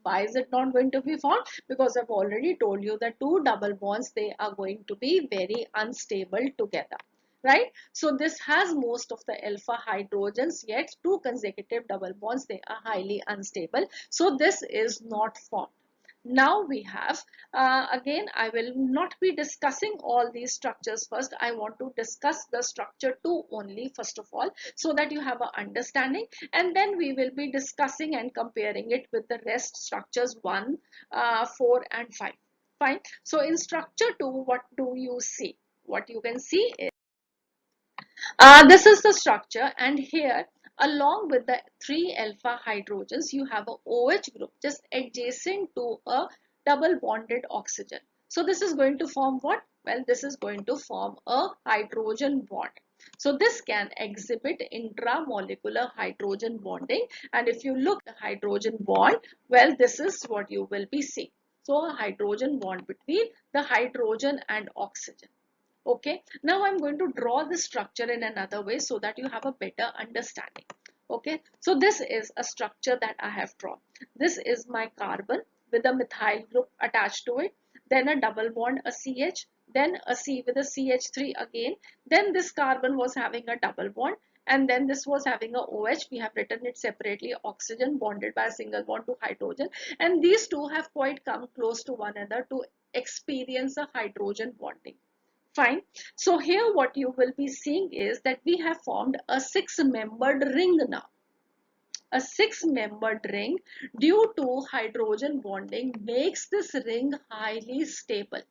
Why is it not going to be formed? Because I've already told you that two double bonds, they are going to be very unstable together. Right? So this has most of the alpha hydrogens, yet two consecutive double bonds, they are highly unstable. So this is not formed. Now we have, again, I will not be discussing all these structures first. I want to discuss the structure 2 only first of all, so that you have an understanding, and then we will be discussing and comparing it with the rest structures 1, 4 and 5. Fine. So in structure 2, what do you see? What you can see is, this is the structure, and here along with the 3 alpha hydrogens you have a OH group just adjacent to a double bonded oxygen. So this is going to form what? Well, this is going to form a hydrogen bond. So this can exhibit intramolecular hydrogen bonding, and if you look at the hydrogen bond, well, this is what you will be seeing. So a hydrogen bond between the hydrogen and oxygen. Okay, now I'm going to draw the structure in another way so that you have a better understanding. Okay, so this is a structure that I have drawn. This is my carbon with a methyl group attached to it, then a double bond, a CH, then a C with a CH3 again, then this carbon was having a double bond, and then this was having a OH. We have written it separately, oxygen bonded by a single bond to hydrogen, and these two have quite come close to one another to experience a hydrogen bonding. Fine. So here what you will be seeing is that we have formed a 6-membered ring now. A 6-membered ring, due to hydrogen bonding, makes this ring highly stable.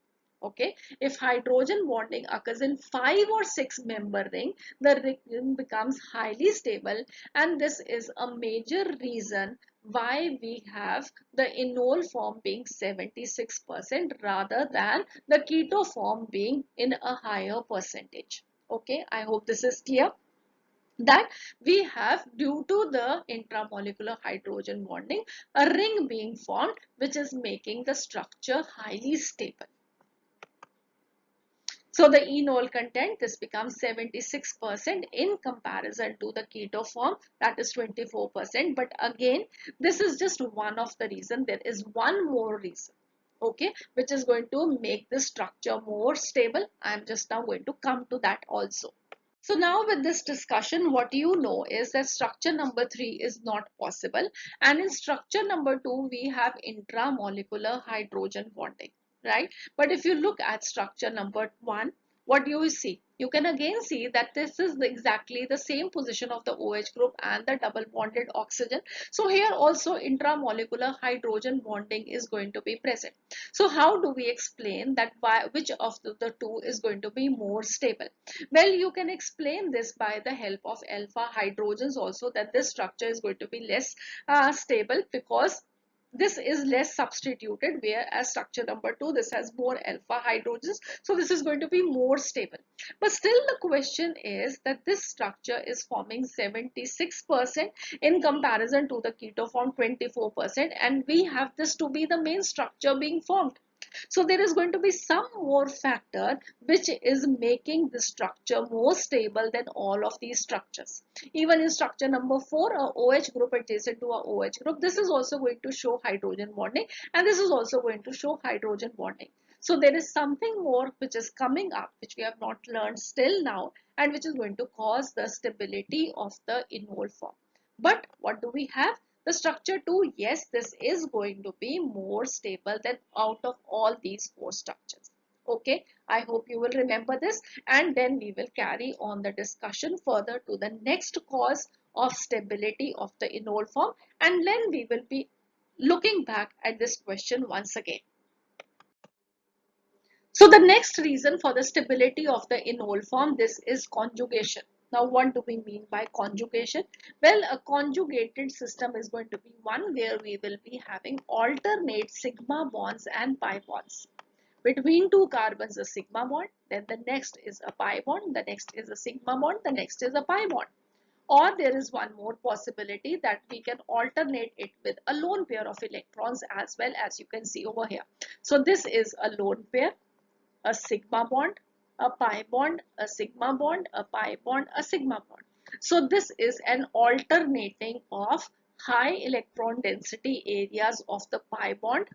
Okay, if hydrogen bonding occurs in 5 or 6-member ring, the ring becomes highly stable, and this is a major reason why we have the enol form being 76% rather than the keto form being in a higher percentage. Okay, I hope this is clear, that we have, due to the intramolecular hydrogen bonding, a ring being formed which is making the structure highly stable. So the enol content, this becomes 76% in comparison to the keto form, that is 24%. But again, this is just one of the reason. There is one more reason, okay, which is going to make this structure more stable. I am just now going to come to that also. So now with this discussion, what you know is that structure number 3 is not possible. And in structure number 2, we have intramolecular hydrogen bonding, right? But if you look at structure number 1, what do you see? You can again see that this is exactly the same position of the OH group and the double bonded oxygen. So here also intramolecular hydrogen bonding is going to be present. So how do we explain that which of the two is going to be more stable? Well, you can explain this by the help of alpha hydrogens also, that this structure is going to be less stable because this is less substituted, whereas structure number 2, this has more alpha hydrogens, so this is going to be more stable. But still the question is that this structure is forming 76% in comparison to the keto form 24%, and we have this to be the main structure being formed. So there is going to be some more factor which is making the structure more stable than all of these structures. Even in structure number 4, a OH group adjacent to a OH group, this is also going to show hydrogen bonding, and this is also going to show hydrogen bonding. So there is something more which is coming up, which we have not learned still now, and which is going to cause the stability of the enol form. But what do we have? The structure 2, yes, this is going to be more stable than out of all these 4 structures. Okay, I hope you will remember this, and then we will carry on the discussion further to the next cause of stability of the enol form, and then we will be looking back at this question once again. So the next reason for the stability of the enol form, this is conjugation. Now what do we mean by conjugation? Well, a conjugated system is going to be one where we will be having alternate sigma bonds and pi bonds. Between two carbons a sigma bond, then the next is a pi bond, the next is a sigma bond, the next is a pi bond. Or there is one more possibility that we can alternate it with a lone pair of electrons as well, as you can see over here. So this is a lone pair, a sigma bond, a pi bond, a sigma bond, a pi bond, a sigma bond. So this is an alternating of high electron density areas of the pi bond,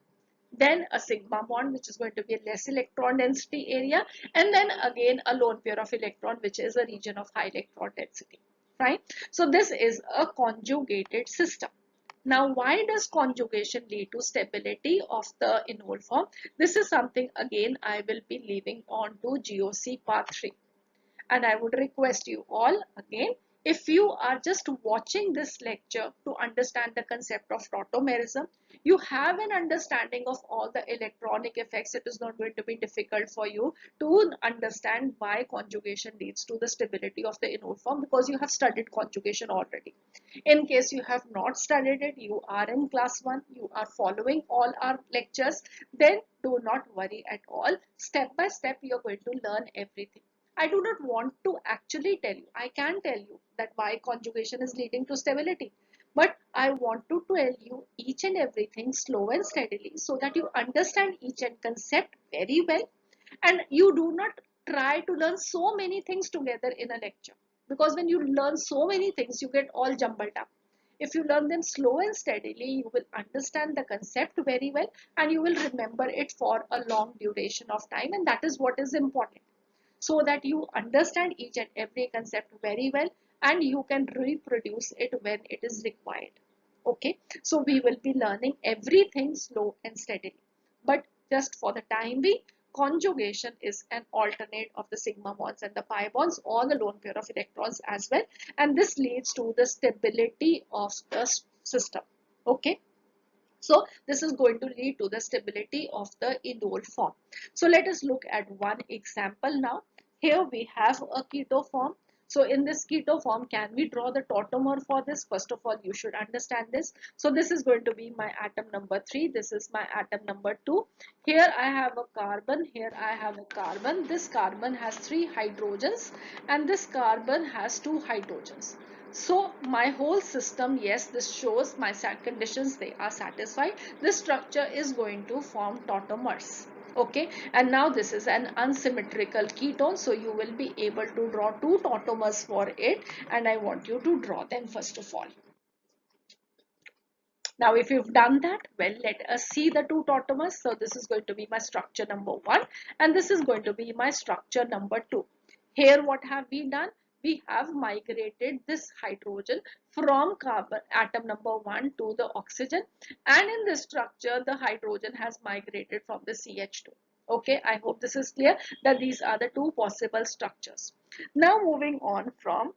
then a sigma bond which is going to be a less electron density area, and then again a lone pair of electron which is a region of high electron density, right? So this is a conjugated system. Now, why does conjugation lead to stability of the enol form? This is something again I will be leaving on to GOC part 3. And I would request you all again, if you are just watching this lecture to understand the concept of tautomerism, you have an understanding of all the electronic effects. It is not going to be difficult for you to understand why conjugation leads to the stability of the enol form, because you have studied conjugation already. In case you have not studied it, you are in class 1, you are following all our lectures, then do not worry at all. Step by step, you are going to learn everything. I do not want to actually tell you. I can tell you that why conjugation is leading to stability. But I want to tell you each and everything slow and steadily so that you understand each and concept very well. And you do not try to learn so many things together in a lecture. Because when you learn so many things, you get all jumbled up. If you learn them slow and steadily, you will understand the concept very well and you will remember it for a long duration of time. And that is what is important, so that you understand each and every concept very well and you can reproduce it when it is required. Okay, so we will be learning everything slow and steadily. But just for the time being, conjugation is an alternate of the sigma bonds and the pi bonds, or the lone pair of electrons as well. And this leads to the stability of the system. Okay. So this is going to lead to the stability of the enol form. So let us look at one example now. Here we have a keto form. So in this keto form, can we draw the tautomer for this? First of all, you should understand this. So this is going to be my atom number 3. This is my atom number 2. Here I have a carbon. Here I have a carbon. This carbon has 3 hydrogens and this carbon has 2 hydrogens. So my whole system, yes, this shows my conditions, they are satisfied. This structure is going to form tautomers. Okay, and now this is an unsymmetrical ketone, so you will be able to draw 2 tautomers for it, and I want you to draw them first of all. Now if you've done that, well, let us see the 2 tautomers. So this is going to be my structure number 1 and this is going to be my structure number 2. Here what have we done? we have migrated this hydrogen from carbon atom number 1 to the oxygen, and in this structure the hydrogen has migrated from the CH2. Okay, I hope this is clear that these are the two possible structures. Now moving on from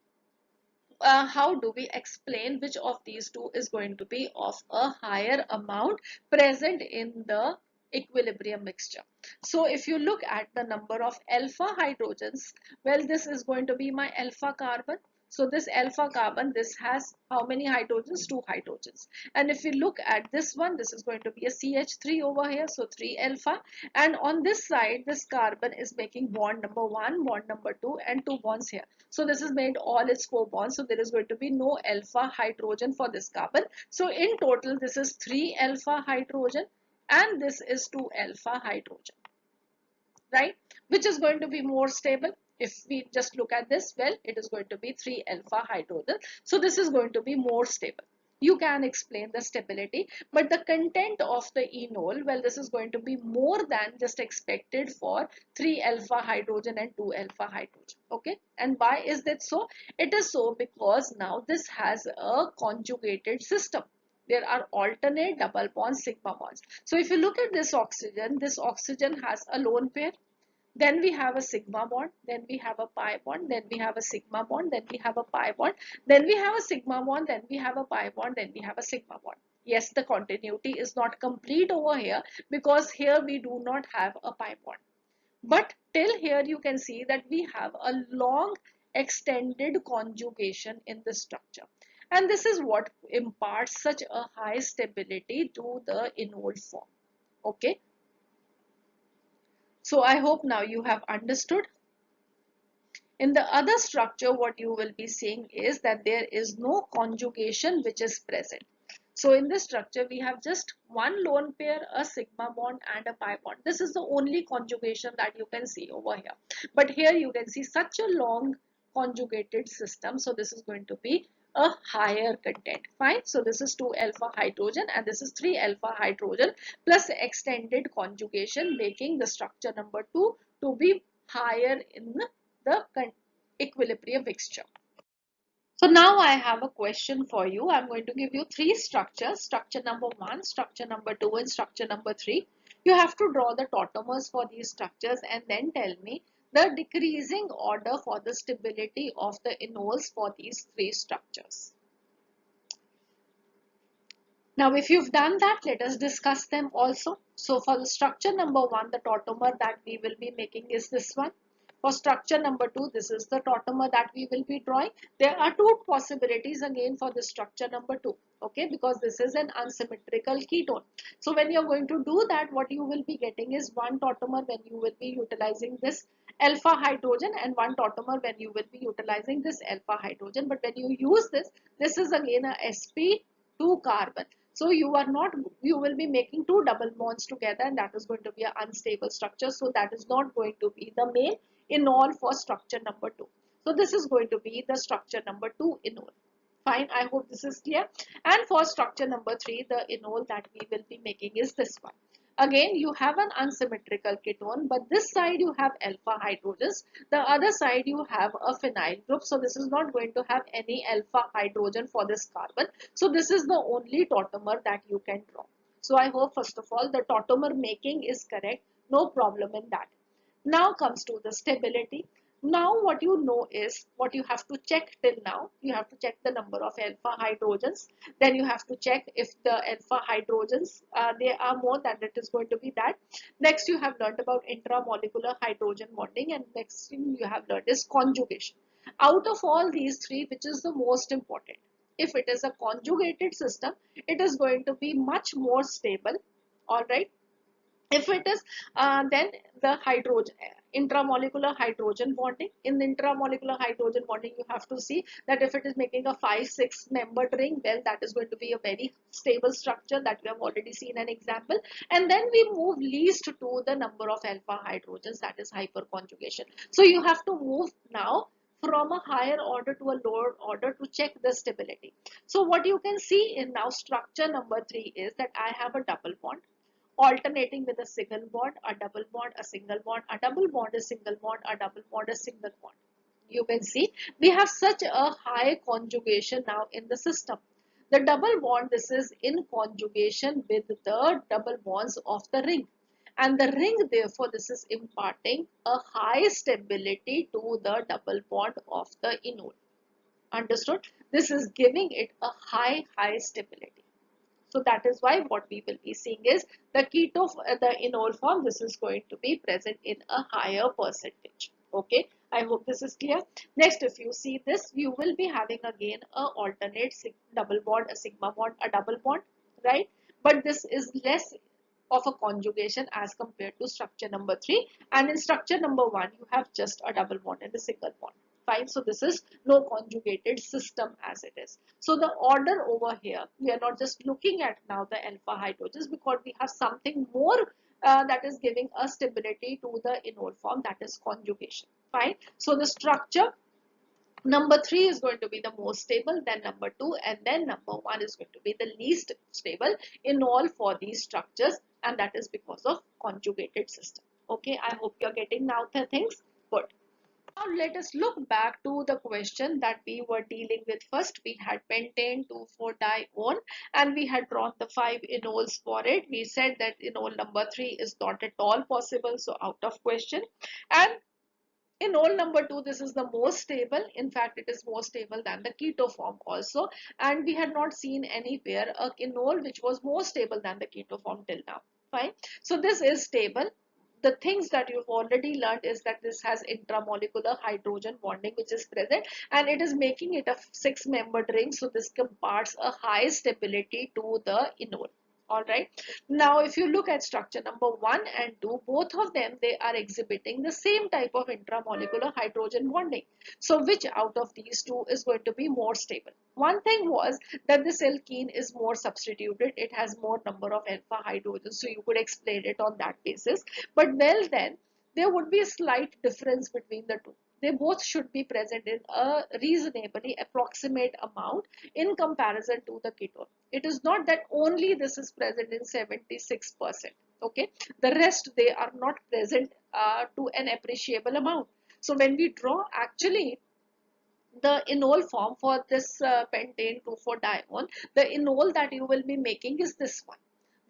how do we explain which of these two is going to be of a higher amount present in the equilibrium mixture. So if you look at the number of alpha hydrogens, well, this is going to be my alpha carbon. So this alpha carbon, this has how many hydrogens? 2 hydrogens. And if you look at this one, this is going to be a CH3 over here, so 3 alpha. And on this side, this carbon is making bond number 1, bond number 2, and 2 bonds here. So this is made all its 4 bonds. So there is going to be no alpha hydrogen for this carbon. So in total, this is 3 alpha hydrogen and this is 2 alpha hydrogen, right? Which is going to be more stable. If we just look at this, well, it is going to be 3 alpha hydrogen. So this is going to be more stable. You can explain the stability, but the content of the enol, well, this is going to be more than just expected for 3 alpha hydrogen and 2 alpha hydrogen. Okay, and why is that so? It is so because now this has a conjugated system. There are alternate double bonds, sigma bonds. So if you look at this oxygen has a lone pair, then we have a sigma bond, then we have a pi bond, then we have a sigma bond, then we have a pi bond, then we have a sigma bond, then we have a pi bond, then we have a sigma bond. Yes, the continuity is not complete over here because here we do not have a pi bond. But till here you can see that we have a long extended conjugation in the structure. And this is what imparts such a high stability to the enol form. Okay. So I hope now you have understood. In the other structure, what you will be seeing is that there is no conjugation which is present. So in this structure, we have just one lone pair, a sigma bond and a pi bond. This is the only conjugation that you can see over here. But here you can see such a long conjugated system. So this is going to be a higher content. Fine. So this is 2 alpha hydrogen and this is 3 alpha hydrogen plus extended conjugation, making the structure number 2 to be higher in the equilibrium mixture. So now I have a question for you. I'm going to give you 3 structures, structure number 1, structure number 2 and structure number 3. You have to draw the tautomers for these structures and then tell me the decreasing order for the stability of the enols for these 3 structures. Now if you've done that, let us discuss them also. So for the structure number 1, the tautomer that we will be making is this one. For structure number 2, this is the tautomer that we will be drawing. There are 2 possibilities again for the structure number 2. Okay, because this is an unsymmetrical ketone. So when you're going to do that, what you will be getting is one tautomer when you will be utilizing this alpha hydrogen and one tautomer when you will be utilizing this alpha hydrogen. But when you use this is again a sp2 carbon. So you will be making 2 double bonds together and that is going to be an unstable structure. So that is not going to be the main enol for structure number 2. So this is going to be the structure number 2 enol. Fine, I hope this is clear. And for structure number 3, the enol that we will be making is this one. Again, you have an unsymmetrical ketone, but this side you have alpha hydrogens. The other side you have a phenyl group. So this is not going to have any alpha hydrogen for this carbon. So this is the only tautomer that you can draw. So I hope first of all the tautomer making is correct. No problem in that. Now comes to the stability. Now what you know is what you have to check till now. You have to check the number of alpha hydrogens. Then you have to check if the alpha hydrogens, they are more than it is going to be that. Next you have learned about intramolecular hydrogen bonding and next thing you have learned is conjugation. Out of all these 3, which is the most important? If it is a conjugated system, it is going to be much more stable. Alright. If it is then the hydrogen intramolecular hydrogen bonding. In the intramolecular hydrogen bonding, you have to see that if it is making a 5-6 membered ring, well, that is going to be a very stable structure that we have already seen an example. And then we move least to the number of alpha hydrogens, that is hyperconjugation. So you have to move now from a higher order to a lower order to check the stability. So what you can see in now structure number 3 is that I have a double bond alternating with a single bond, a double bond, a single bond, a double bond, a single bond, a double bond, a single bond. you can see we have such a high conjugation now in the system. The double bond, this is in conjugation with the double bonds of the ring. And the ring, therefore, this is imparting a high stability to the double bond of the enol. Understood? This is giving it a high stability. So that is why what we will be seeing is the keto, the enol form, this is going to be present in a higher percentage. Okay, I hope this is clear. Next, if you see this, you will be having again a alternate double bond, a sigma bond, a double bond, right? But this is less of a conjugation as compared to structure number 3, and in structure number 1 you have just a double bond and a single bond. Fine, so this is no conjugated system as it is. So the order over here, we are not just looking at now the alpha hydrogens, because we have something more that is giving a stability to the enol form, that is conjugation. Fine, so the structure number 3 is going to be the most stable, then number 2, and then number 1 is going to be the least stable in all for these structures, and that is because of conjugated system. Okay, I hope you're getting now the things. Good. Now let us look back to the question that we were dealing with first. We had pentane 2,4-dione and we had drawn the 5 enols for it. We said that enol number 3 is not at all possible, so out of question. And enol number 2, this is the most stable. In fact, it is more stable than the keto form also. And we had not seen anywhere a enol which was more stable than the keto form till now. Fine. So this is stable. The things that you've already learned is that this has intramolecular hydrogen bonding which is present, and it is making it a 6-membered ring. So this imparts a high stability to the enol. All right. Now, if you look at structure number 1 and 2, both of them, they are exhibiting the same type of intramolecular hydrogen bonding. So, which out of these two is going to be more stable? One thing was that this alkene is more substituted. It has more number of alpha hydrogens. So, you could explain it on that basis. But well, then there would be a slight difference between the two. They both should be present in a reasonably approximate amount in comparison to the ketone. It is not that only this is present in 76%. Okay, the rest they are not present to an appreciable amount. So when we draw, actually the enol form for this pentane 2,4-dione, the enol that you will be making is this one.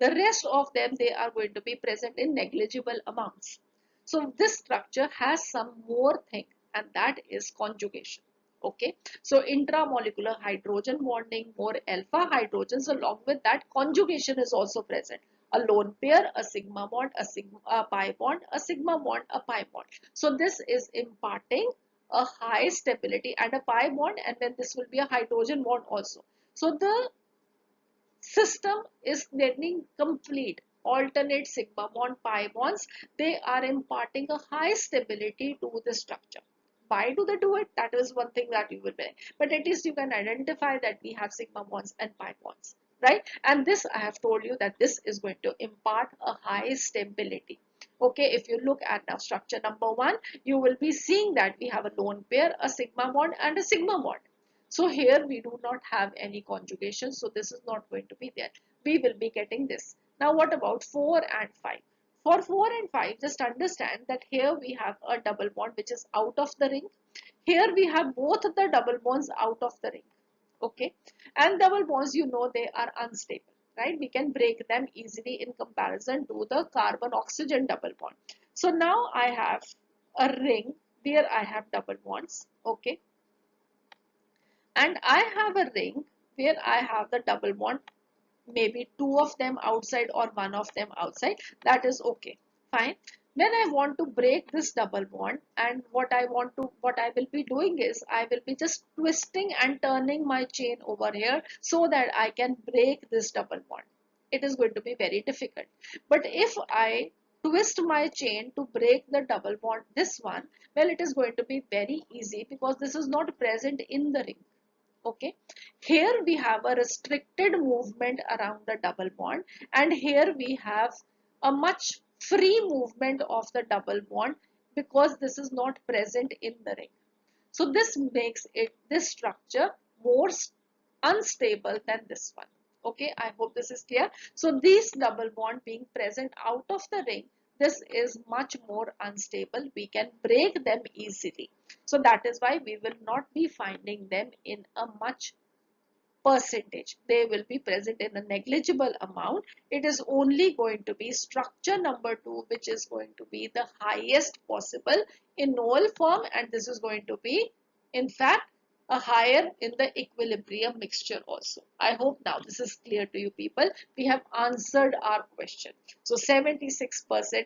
The rest of them, they are going to be present in negligible amounts. So this structure has some more thing, and that is conjugation. Okay, so intramolecular hydrogen bonding, more alpha hydrogens, along with that conjugation is also present. A lone pair, a sigma bond, a pi bond, a sigma bond, a pi bond. So this is imparting a high stability and a pi bond, and then this will be a hydrogen bond also. So the system is getting complete. Alternate sigma bond, pi bonds, they are imparting a high stability to the structure. Why do they do it? That is one thing that you will be. But at least you can identify that we have sigma bonds and pi bonds, right? And this I have told you that this is going to impart a high stability. Okay, if you look at now structure number 1, you will be seeing that we have a lone pair, a sigma bond, and a sigma bond. So here we do not have any conjugation, so this is not going to be there. We will be getting this. Now what about 4 and 5? For 4 and 5, just understand that here we have a double bond which is out of the ring. Here we have both of the double bonds out of the ring. Okay, and double bonds, you know, they are unstable, right? We can break them easily in comparison to the carbon oxygen double bond. So now I have a ring where I have double bonds. Okay, and I have a ring where I have the double bond, maybe 2 of them outside or 1 of them outside. That is okay, fine. When I want to break this double bond, and what I will be doing is I will be just twisting and turning my chain over here so that I can break this double bond. It is going to be very difficult. But if I twist my chain to break the double bond, this one, well, it is going to be very easy because this is not present in the ring. Okay, here we have a restricted movement around the double bond, and here we have a much free movement of the double bond because this is not present in the ring. So this makes this structure more unstable than this one. Okay, I hope this is clear. So these double bond being present out of the ring, this is much more unstable. We can break them easily. So that is why we will not be finding them in a much percentage. They will be present in a negligible amount. It is only going to be structure number 2 which is going to be the highest possible enol form, and this is going to be in fact a higher in the equilibrium mixture also. I hope now this is clear to you people. We have answered our question. So 76%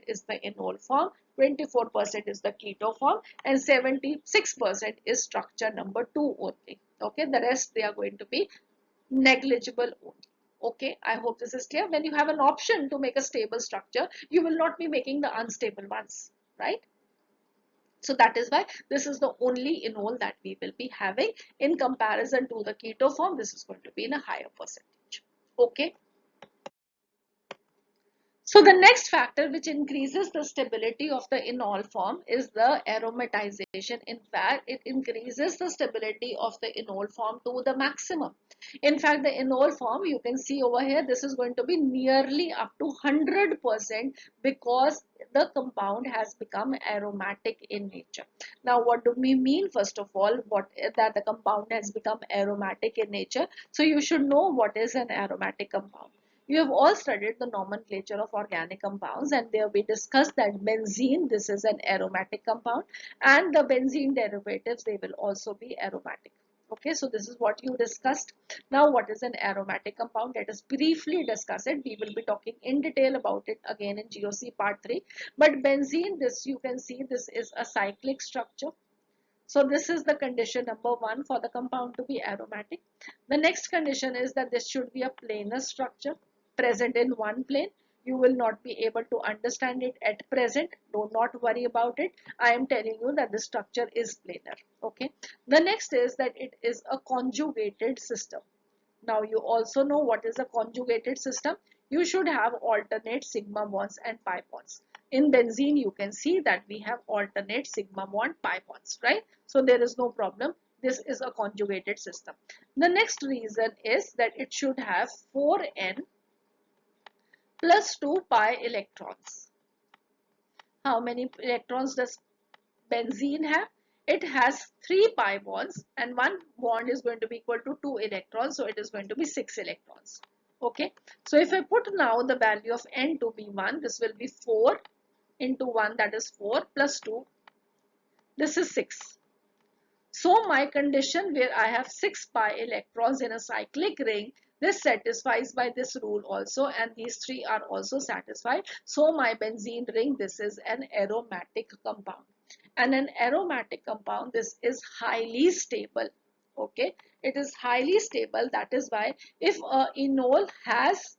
is the enol form, 24% is the keto form, and 76% is structure number 2 only. Okay, the rest they are going to be negligible only. Okay, I hope this is clear. When you have an option to make a stable structure, you will not be making the unstable ones, right? So that is why this is the only enol that we will be having. In comparison to the keto form, this is going to be in a higher percentage. Okay. So the next factor which increases the stability of the enol form is the aromatization. In fact, it increases the stability of the enol form to the maximum. In fact, the enol form, you can see over here, this is going to be nearly up to 100% because the compound has become aromatic in nature. Now, what do we mean? First of all, what that the compound has become aromatic in nature. So you should know what is an aromatic compound. You have all studied the nomenclature of organic compounds, and there we discussed that benzene, this is an aromatic compound, and the benzene derivatives, they will also be aromatic. Okay, so this is what you discussed. Now, what is an aromatic compound? Let us briefly discuss it. We will be talking in detail about it again in GOC part 3. But benzene, this you can see, this is a cyclic structure. So this is the condition number 1 for the compound to be aromatic. The next condition is that this should be a planar structure present in one plane. You will not be able to understand it at present. Do not worry about it. I am telling you that the structure is planar. Okay. The next is that it is a conjugated system. Now you also know what is a conjugated system. You should have alternate sigma bonds and pi bonds. In benzene, you can see that we have alternate sigma bond pi bonds, right? So there is no problem. This is a conjugated system. The next reason is that it should have 4n plus 2 pi electrons. How many electrons does benzene have? It has 3 pi bonds and one bond is going to be equal to 2 electrons. So it is going to be 6 electrons. Okay. So if I put now the value of n to be 1, this will be 4 into 1, that is 4 plus 2. This is 6. So my condition where I have 6 pi electrons in a cyclic ring, this satisfies by this rule also, and these three are also satisfied. So my benzene ring, this is an aromatic compound. And an aromatic compound, this is highly stable. Okay, it is highly stable. That is why if a enol has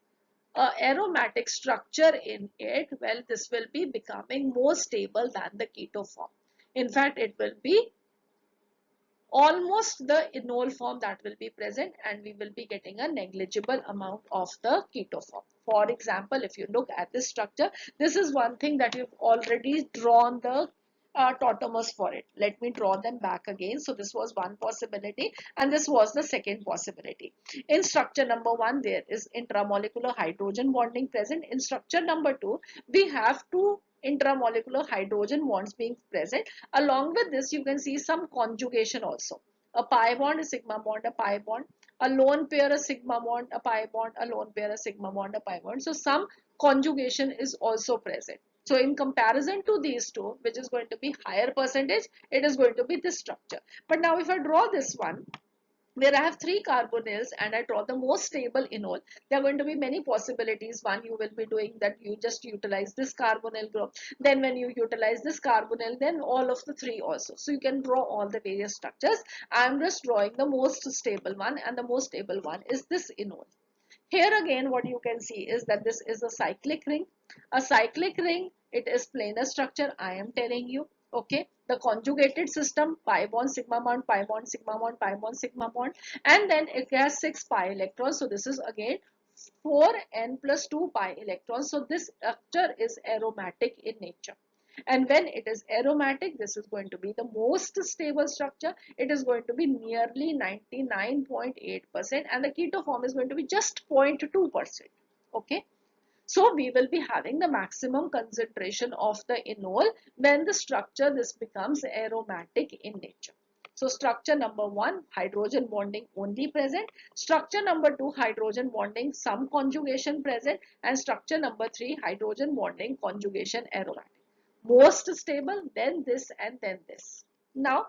a aromatic structure in it, well, this will be becoming more stable than the keto form. In fact, it will be almost the enol form that will be present, and we will be getting a negligible amount of the keto form. For example, if you look at this structure, this is one thing that you've already drawn the tautomers for it. Let me draw them back again. So this was one possibility and this was the second possibility. In structure number 1, there is intramolecular hydrogen bonding present. In structure number 2, we have two intramolecular hydrogen bonds being present. Along with this, you can see some conjugation also. A pi bond, a sigma bond, a pi bond, a lone pair, a sigma bond, a pi bond, a lone pair, a sigma bond, a pi bond. So some conjugation is also present. So in comparison to these two, which is going to be higher percentage, it is going to be this structure. But now if I draw this one, where I have 3 carbonyls and I draw the most stable enol, there are going to be many possibilities. One, you will be doing that you just utilize this carbonyl group. Then when you utilize this carbonyl, then all of the 3 also. So you can draw all the various structures. I am just drawing the most stable one, and the most stable one is this enol. Here again, what you can see is that this is a cyclic ring. A cyclic ring, it is planar structure, I am telling you. Okay, the conjugated system, pi bond, sigma bond, pi bond, sigma bond, pi bond, sigma bond, and then it has 6 pi electrons. So this is again 4n plus 2 pi electrons. So this structure is aromatic in nature. And when it is aromatic, this is going to be the most stable structure. It is going to be nearly 99.8%, and the keto form is going to be just 0.2%. Okay. So we will be having the maximum concentration of the enol when the structure this becomes aromatic in nature. So structure number 1, hydrogen bonding only present. Structure number 2, hydrogen bonding some conjugation present. And structure number 3, hydrogen bonding conjugation aromatic. Most stable, then this and then this. Now,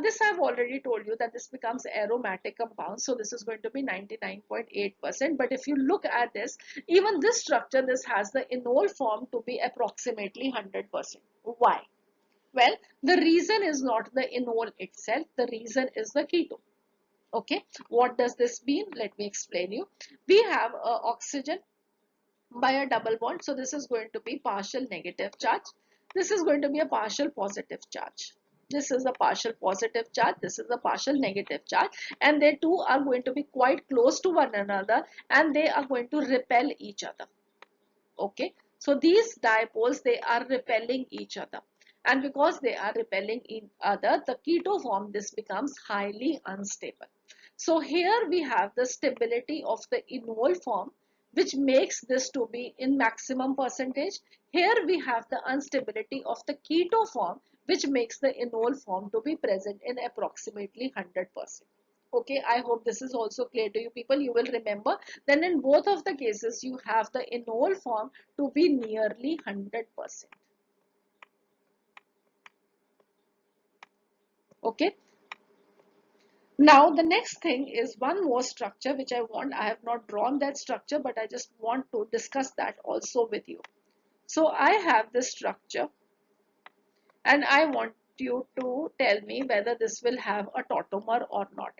this I've already told you that this becomes aromatic compound. So this is going to be 99.8%. But if you look at this, even this structure, this has the enol form to be approximately 100%. Why? Well, the reason is not the enol itself. The reason is the ketone. Okay. What does this mean? Let me explain you. We have oxygen by a double bond. So this is going to be partial negative charge. This is going to be a partial positive charge. This is a partial positive charge. This is a partial negative charge. And they two are going to be quite close to one another and they are going to repel each other. Okay. So these dipoles, they are repelling each other. And because they are repelling each other, the keto form, this becomes highly unstable. So here we have the stability of the enol form, which makes this to be in maximum percentage. Here we have the instability of the keto form, which makes the enol form to be present in approximately 100%. Okay, I hope this is also clear to you people. You will remember then in both of the cases you have the enol form to be nearly 100%. Okay. Now the next thing is one more structure which I have not drawn that structure, but I just want to discuss that also with you. So I have this structure and I want you to tell me whether this will have a tautomer or not.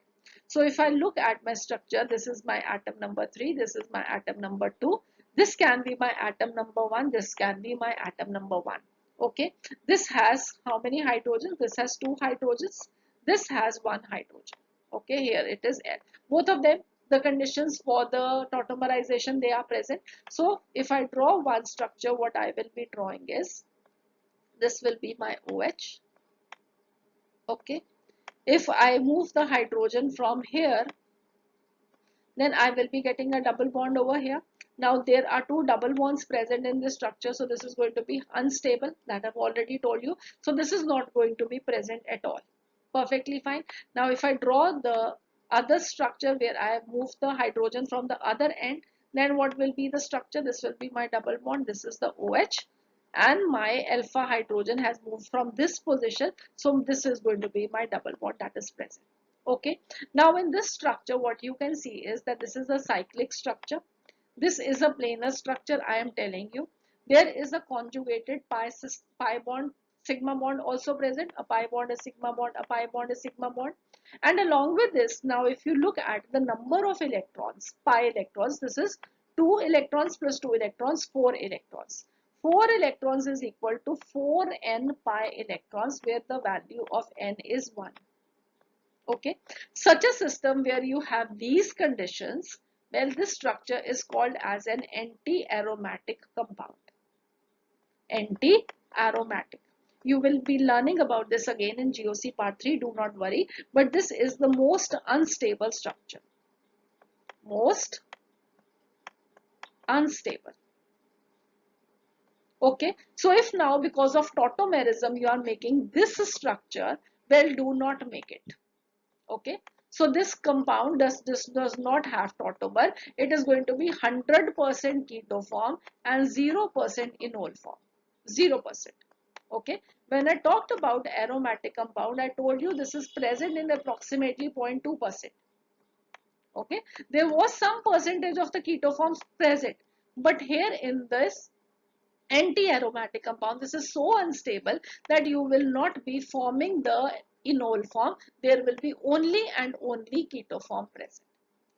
So if I look at my structure, this is my atom number 3, this is my atom number 2, this can be my atom number 1, this can be my atom number 1. Okay, this has how many hydrogens? This has 2 hydrogens, this has 1 hydrogen. Okay, here it is N. Both of them, the conditions for the tautomerization, they are present. So if I draw one structure, what I will be drawing is, this will be my OH. Okay, if I move the hydrogen from here, then I will be getting a double bond over here. Now there are 2 double bonds present in this structure, so this is going to be unstable, that I've already told you. So this is not going to be present at all. Perfectly fine. Now if I draw the other structure where I have moved the hydrogen from the other end, then what will be the structure? This will be my double bond. This is the OH. And my alpha hydrogen has moved from this position. So this is going to be my double bond that is present. Okay. Now in this structure, what you can see is that this is a cyclic structure. This is a planar structure, I am telling you. There is a conjugated pi bond, sigma bond also present. A pi bond, a sigma bond, a pi bond, a sigma bond. And along with this, now if you look at the number of electrons, pi electrons, this is 2 electrons plus 2 electrons, 4 electrons. 4 electrons is equal to 4n pi electrons, where the value of n is 1. Okay, such a system where you have these conditions, well, this structure is called as an anti-aromatic compound. Anti-aromatic. You will be learning about this again in GOC part 3, do not worry, but this is the most unstable structure. Most unstable. Okay, so if now because of tautomerism you are making this structure, well, do not make it. Okay, so this compound does not have tautomer. It is going to be 100% keto form and 0% enol form. 0%. Okay, when I talked about aromatic compound, I told you this is present in approximately 0.2%. Okay, there was some percentage of the keto forms present, but here in this anti-aromatic compound, this is so unstable that you will not be forming the enol form. There will be only and only keto form present.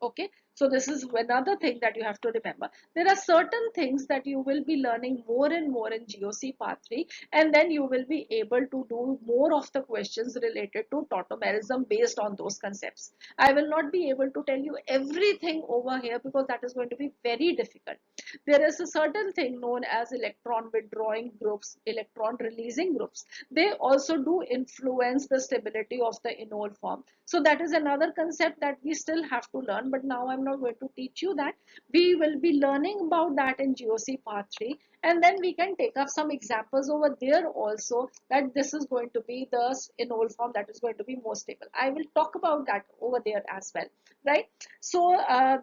Okay, so this is another thing that you have to remember. There are certain things that you will be learning more and more in GOC part 3, and then you will be able to do more of the questions related to tautomerism based on those concepts. I will not be able to tell you everything over here because that is going to be very difficult. There is a certain thing known as electron withdrawing groups, electron releasing groups. They also do influence the stability of the enol form. So that is another concept that we still have to learn, but now I'm not going to teach you that. We will be learning about that in GOC part 3, and then we can take up some examples over there also, that this is going to be the enol form that is going to be more stable. I will talk about that over there as well, right? So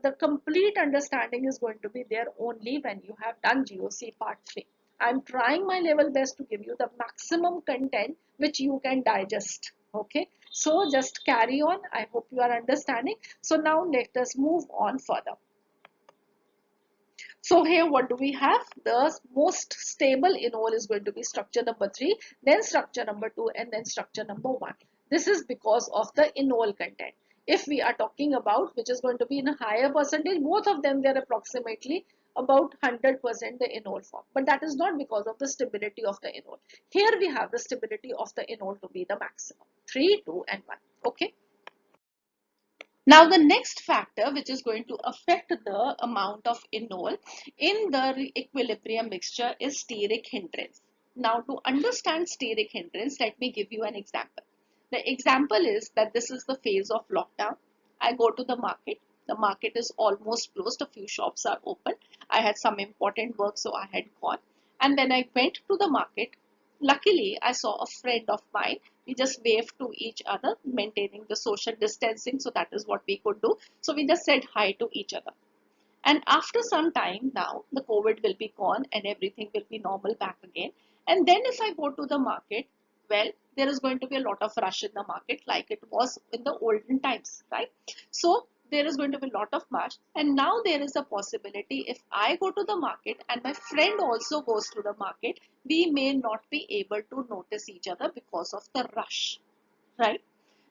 the complete understanding is going to be there only when you have done GOC part 3. I'm trying my level best to give you the maximum content which you can digest. Okay, so just carry on. I hope you are understanding. So now let us move on further. So here what do we have? The most stable enol is going to be structure number 3, then structure number 2, and then structure number 1. This is because of the enol content. If we are talking about which is going to be in a higher percentage, both of them, they are approximately about 100% the enol form. But that is not because of the stability of the enol. Here we have the stability of the enol to be the maximum. 3, 2, and 1. Okay. Now the next factor which is going to affect the amount of enol in the equilibrium mixture is steric hindrance. Now to understand steric hindrance, let me give you an example. The example is that this is the phase of lockdown. I go to the market. The market is almost closed. A few shops are open. I had some important work, so I had gone. And then I went to the market. Luckily, I saw a friend of mine. We just waved to each other, maintaining the social distancing. So that is what we could do. So we just said hi to each other. And after some time now, the COVID will be gone and everything will be normal back again. And then if I go to the market, well, there is going to be a lot of rush in the market like it was in the olden times, right? So there is going to be a lot of rush. And now there is a possibility if I go to the market and my friend also goes to the market, we may not be able to notice each other because of the rush, right?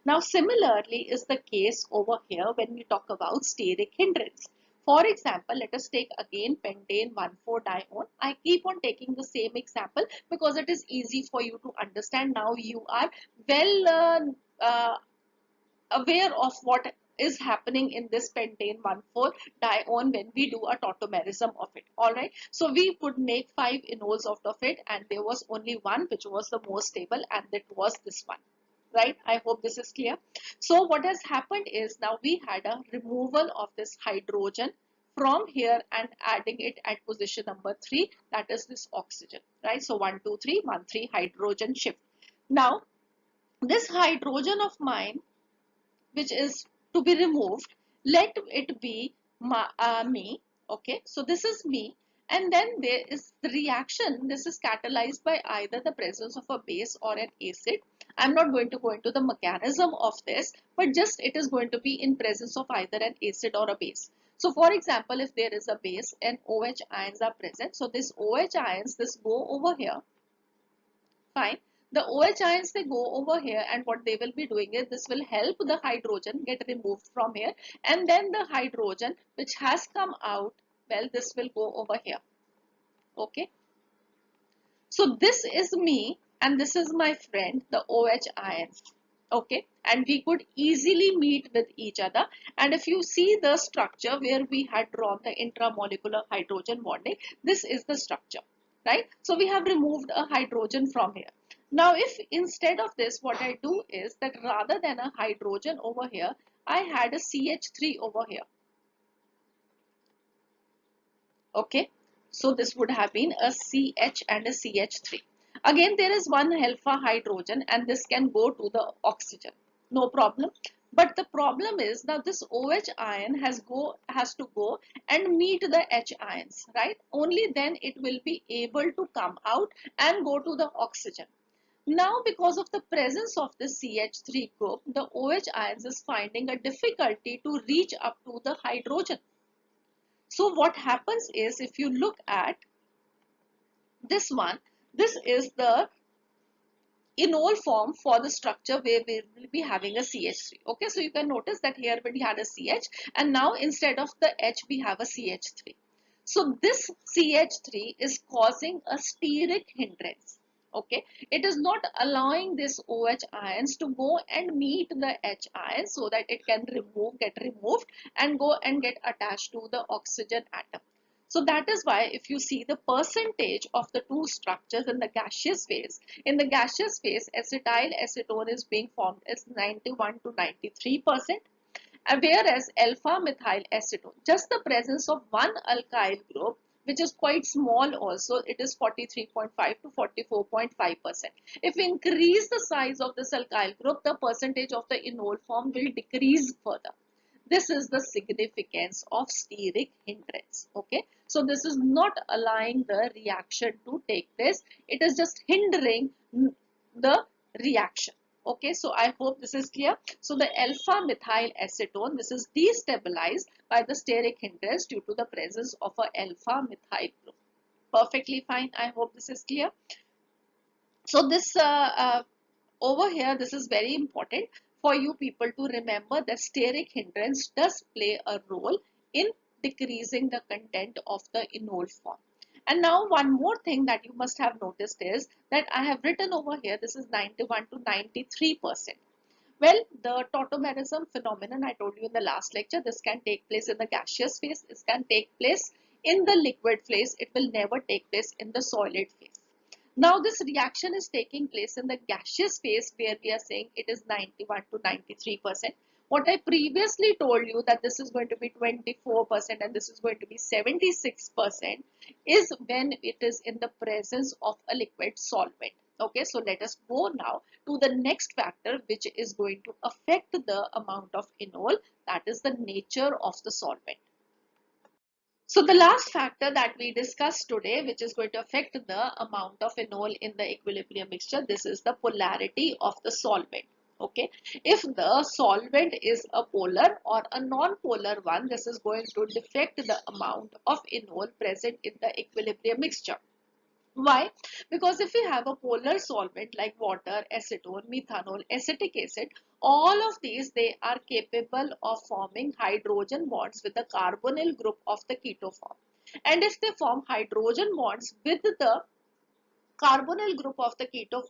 Now, similarly is the case over here when we talk about steric hindrance. For example, let us take again pentane 1,4-dione. I keep on taking the same example because it is easy for you to understand. Now you are well aware of what is happening in this pentane 1,4-dione when we do a tautomerism of it. Alright, so we could make 5 enols out of it, and there was only one which was the most stable, and that was this one. Right, I hope this is clear. So what has happened is now we had a removal of this hydrogen from here and adding it at position number 3, that is this oxygen, right? So 1 2 3 1 3 hydrogen shift. Now this hydrogen of mine which is to be removed, let it be me. Okay, so this is me, and then there is the reaction. This is catalyzed by either the presence of a base or an acid. I'm not going to go into the mechanism of this, but just it is going to be in presence of either an acid or a base. So for example, if there is a base and OH ions are present, so this OH ions, this go over here. Fine. The OH ions, they go over here, and what they will be doing is this will help the hydrogen get removed from here, and then the hydrogen which has come out, well, this will go over here. Okay. So this is me and this is my friend, the OH ions. Okay, and we could easily meet with each other. And if you see the structure where we had drawn the intramolecular hydrogen bonding, this is the structure, right? So we have removed a hydrogen from here. Now if instead of this, what I do is that rather than a hydrogen over here, I had a CH3 over here. Okay, so this would have been a CH and a CH3. Again, there is one alpha hydrogen and this can go to the oxygen. No problem. But the problem is now this OH ion has to go and meet the H ions, right? Only then it will be able to come out and go to the oxygen. Now, because of the presence of the CH3 group, the OH ions is finding a difficulty to reach up to the hydrogen. So what happens is, if you look at this one, this is the enol form for the structure where we will be having a CH3. Okay, so you can notice that here we had a CH and now instead of the H we have a CH3. So this CH3 is causing a steric hindrance. Okay, it is not allowing this OH ions to go and meet the H ions so that it can get removed and go and get attached to the oxygen atom. So that is why if you see the percentage of the two structures in the gaseous phase, acetyl acetone is being formed as 91 to 93%, whereas alpha methyl acetone, just the presence of one alkyl group, which is quite small also, it is 43.5 to 44.5%. If we increase the size of this alkyl group, the percentage of the enol form will decrease further. This is the significance of steric hindrance. Okay, so this is not allowing the reaction to take place, it is just hindering the reaction. Okay, so I hope this is clear. So the alpha methyl acetone, this is destabilized by the steric hindrance due to the presence of a alpha methyl group. Perfectly fine, I hope this is clear. So this over here, this is very important for you people to remember that steric hindrance does play a role in decreasing the content of the enol form. And now one more thing that you must have noticed is that I have written over here, this is 91 to 93%. Well, the tautomerism phenomenon I told you in the last lecture, this can take place in the gaseous phase, this can take place in the liquid phase, it will never take place in the solid phase. Now this reaction is taking place in the gaseous phase where we are saying it is 91 to 93%. What I previously told you that this is going to be 24% and this is going to be 76% is when it is in the presence of a liquid solvent. Okay, so let us go now to the next factor which is going to affect the amount of enol, that is the nature of the solvent. So the last factor that we discussed today, which is going to affect the amount of enol in the equilibrium mixture, this is the polarity of the solvent. Okay, if the solvent is a polar or a non-polar one, this is going to affect the amount of enol present in the equilibrium mixture. Why? Because if we have a polar solvent like water, acetone, methanol, acetic acid, all of these, they are capable of forming hydrogen bonds with the carbonyl group of the keto form. And if they form hydrogen bonds with the carbonyl group of the keto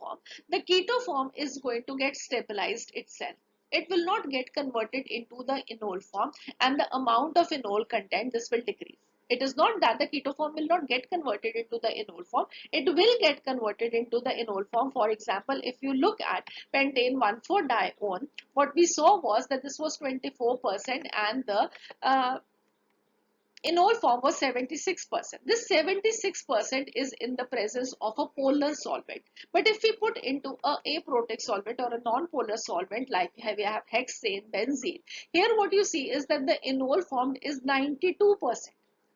form is going to get stabilized itself. It will not get converted into the enol form and the amount of enol content, this will decrease. It is not that the keto form will not get converted into the enol form. It will get converted into the enol form. For example, if you look at pentane 1,4-dione, what we saw was that this was 24% and the enol form was 76%. This 76% is in the presence of a polar solvent. But if we put into a aprotic solvent or a non-polar solvent like we have hexane, benzene, here what you see is that the enol formed is 92%.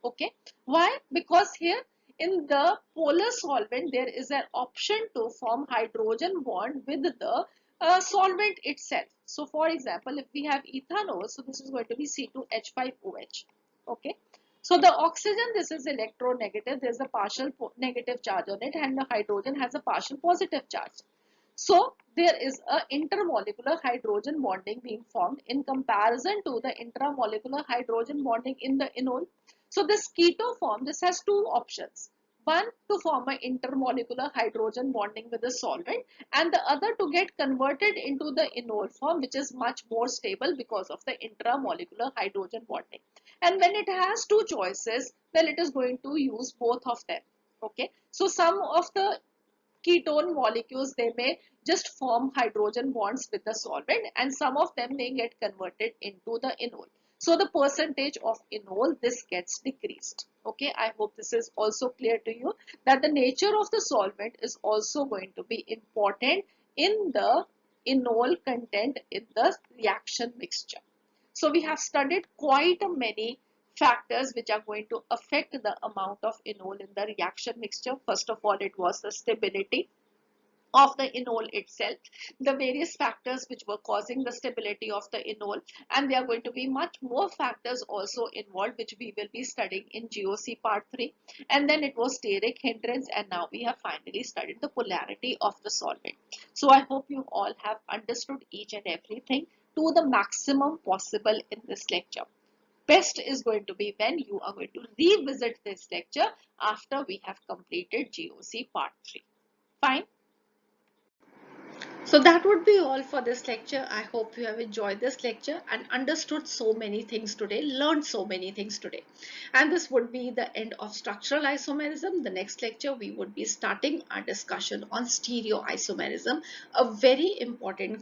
Okay. Why? Because here in the polar solvent there is an option to form hydrogen bond with the solvent itself. So for example, if we have ethanol, so this is going to be C2H5OH. Okay. So the oxygen, this is electronegative. There's a partial negative charge on it and the hydrogen has a partial positive charge. So there is a intermolecular hydrogen bonding being formed in comparison to the intramolecular hydrogen bonding in the enol. So this keto form, this has two options. One to form an intermolecular hydrogen bonding with the solvent and the other to get converted into the enol form, which is much more stable because of the intramolecular hydrogen bonding. And when it has two choices, well, it is going to use both of them. Okay, so some of the ketone molecules, they may just form hydrogen bonds with the solvent and some of them may get converted into the enol. So the percentage of enol, this gets decreased. Okay, I hope this is also clear to you that the nature of the solvent is also going to be important in the enol content in the reaction mixture. So we have studied quite a many factors which are going to affect the amount of enol in the reaction mixture. First of all, it was the stability of the enol itself, the various factors which were causing the stability of the enol, and there are going to be much more factors also involved which we will be studying in GOC part 3. And then it was steric hindrance, and now we have finally studied the polarity of the solvent. So I hope you all have understood each and everything to the maximum possible in this lecture. Best is going to be when you are going to revisit this lecture after we have completed GOC part 3. Fine. So that would be all for this lecture. I hope you have enjoyed this lecture and understood so many things today, learned so many things today. And this would be the end of structural isomerism. The next lecture we would be starting our discussion on stereoisomerism, a very important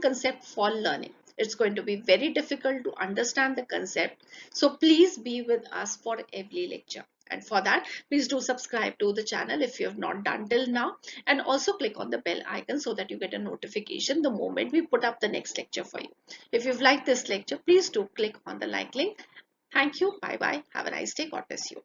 concept for learning. It's going to be very difficult to understand the concept. So please be with us for every lecture. And for that, please do subscribe to the channel if you have not done till now. And also click on the bell icon so that you get a notification the moment we put up the next lecture for you. If you've liked this lecture, please do click on the like link. Thank you. Bye bye. Have a nice day. God bless you.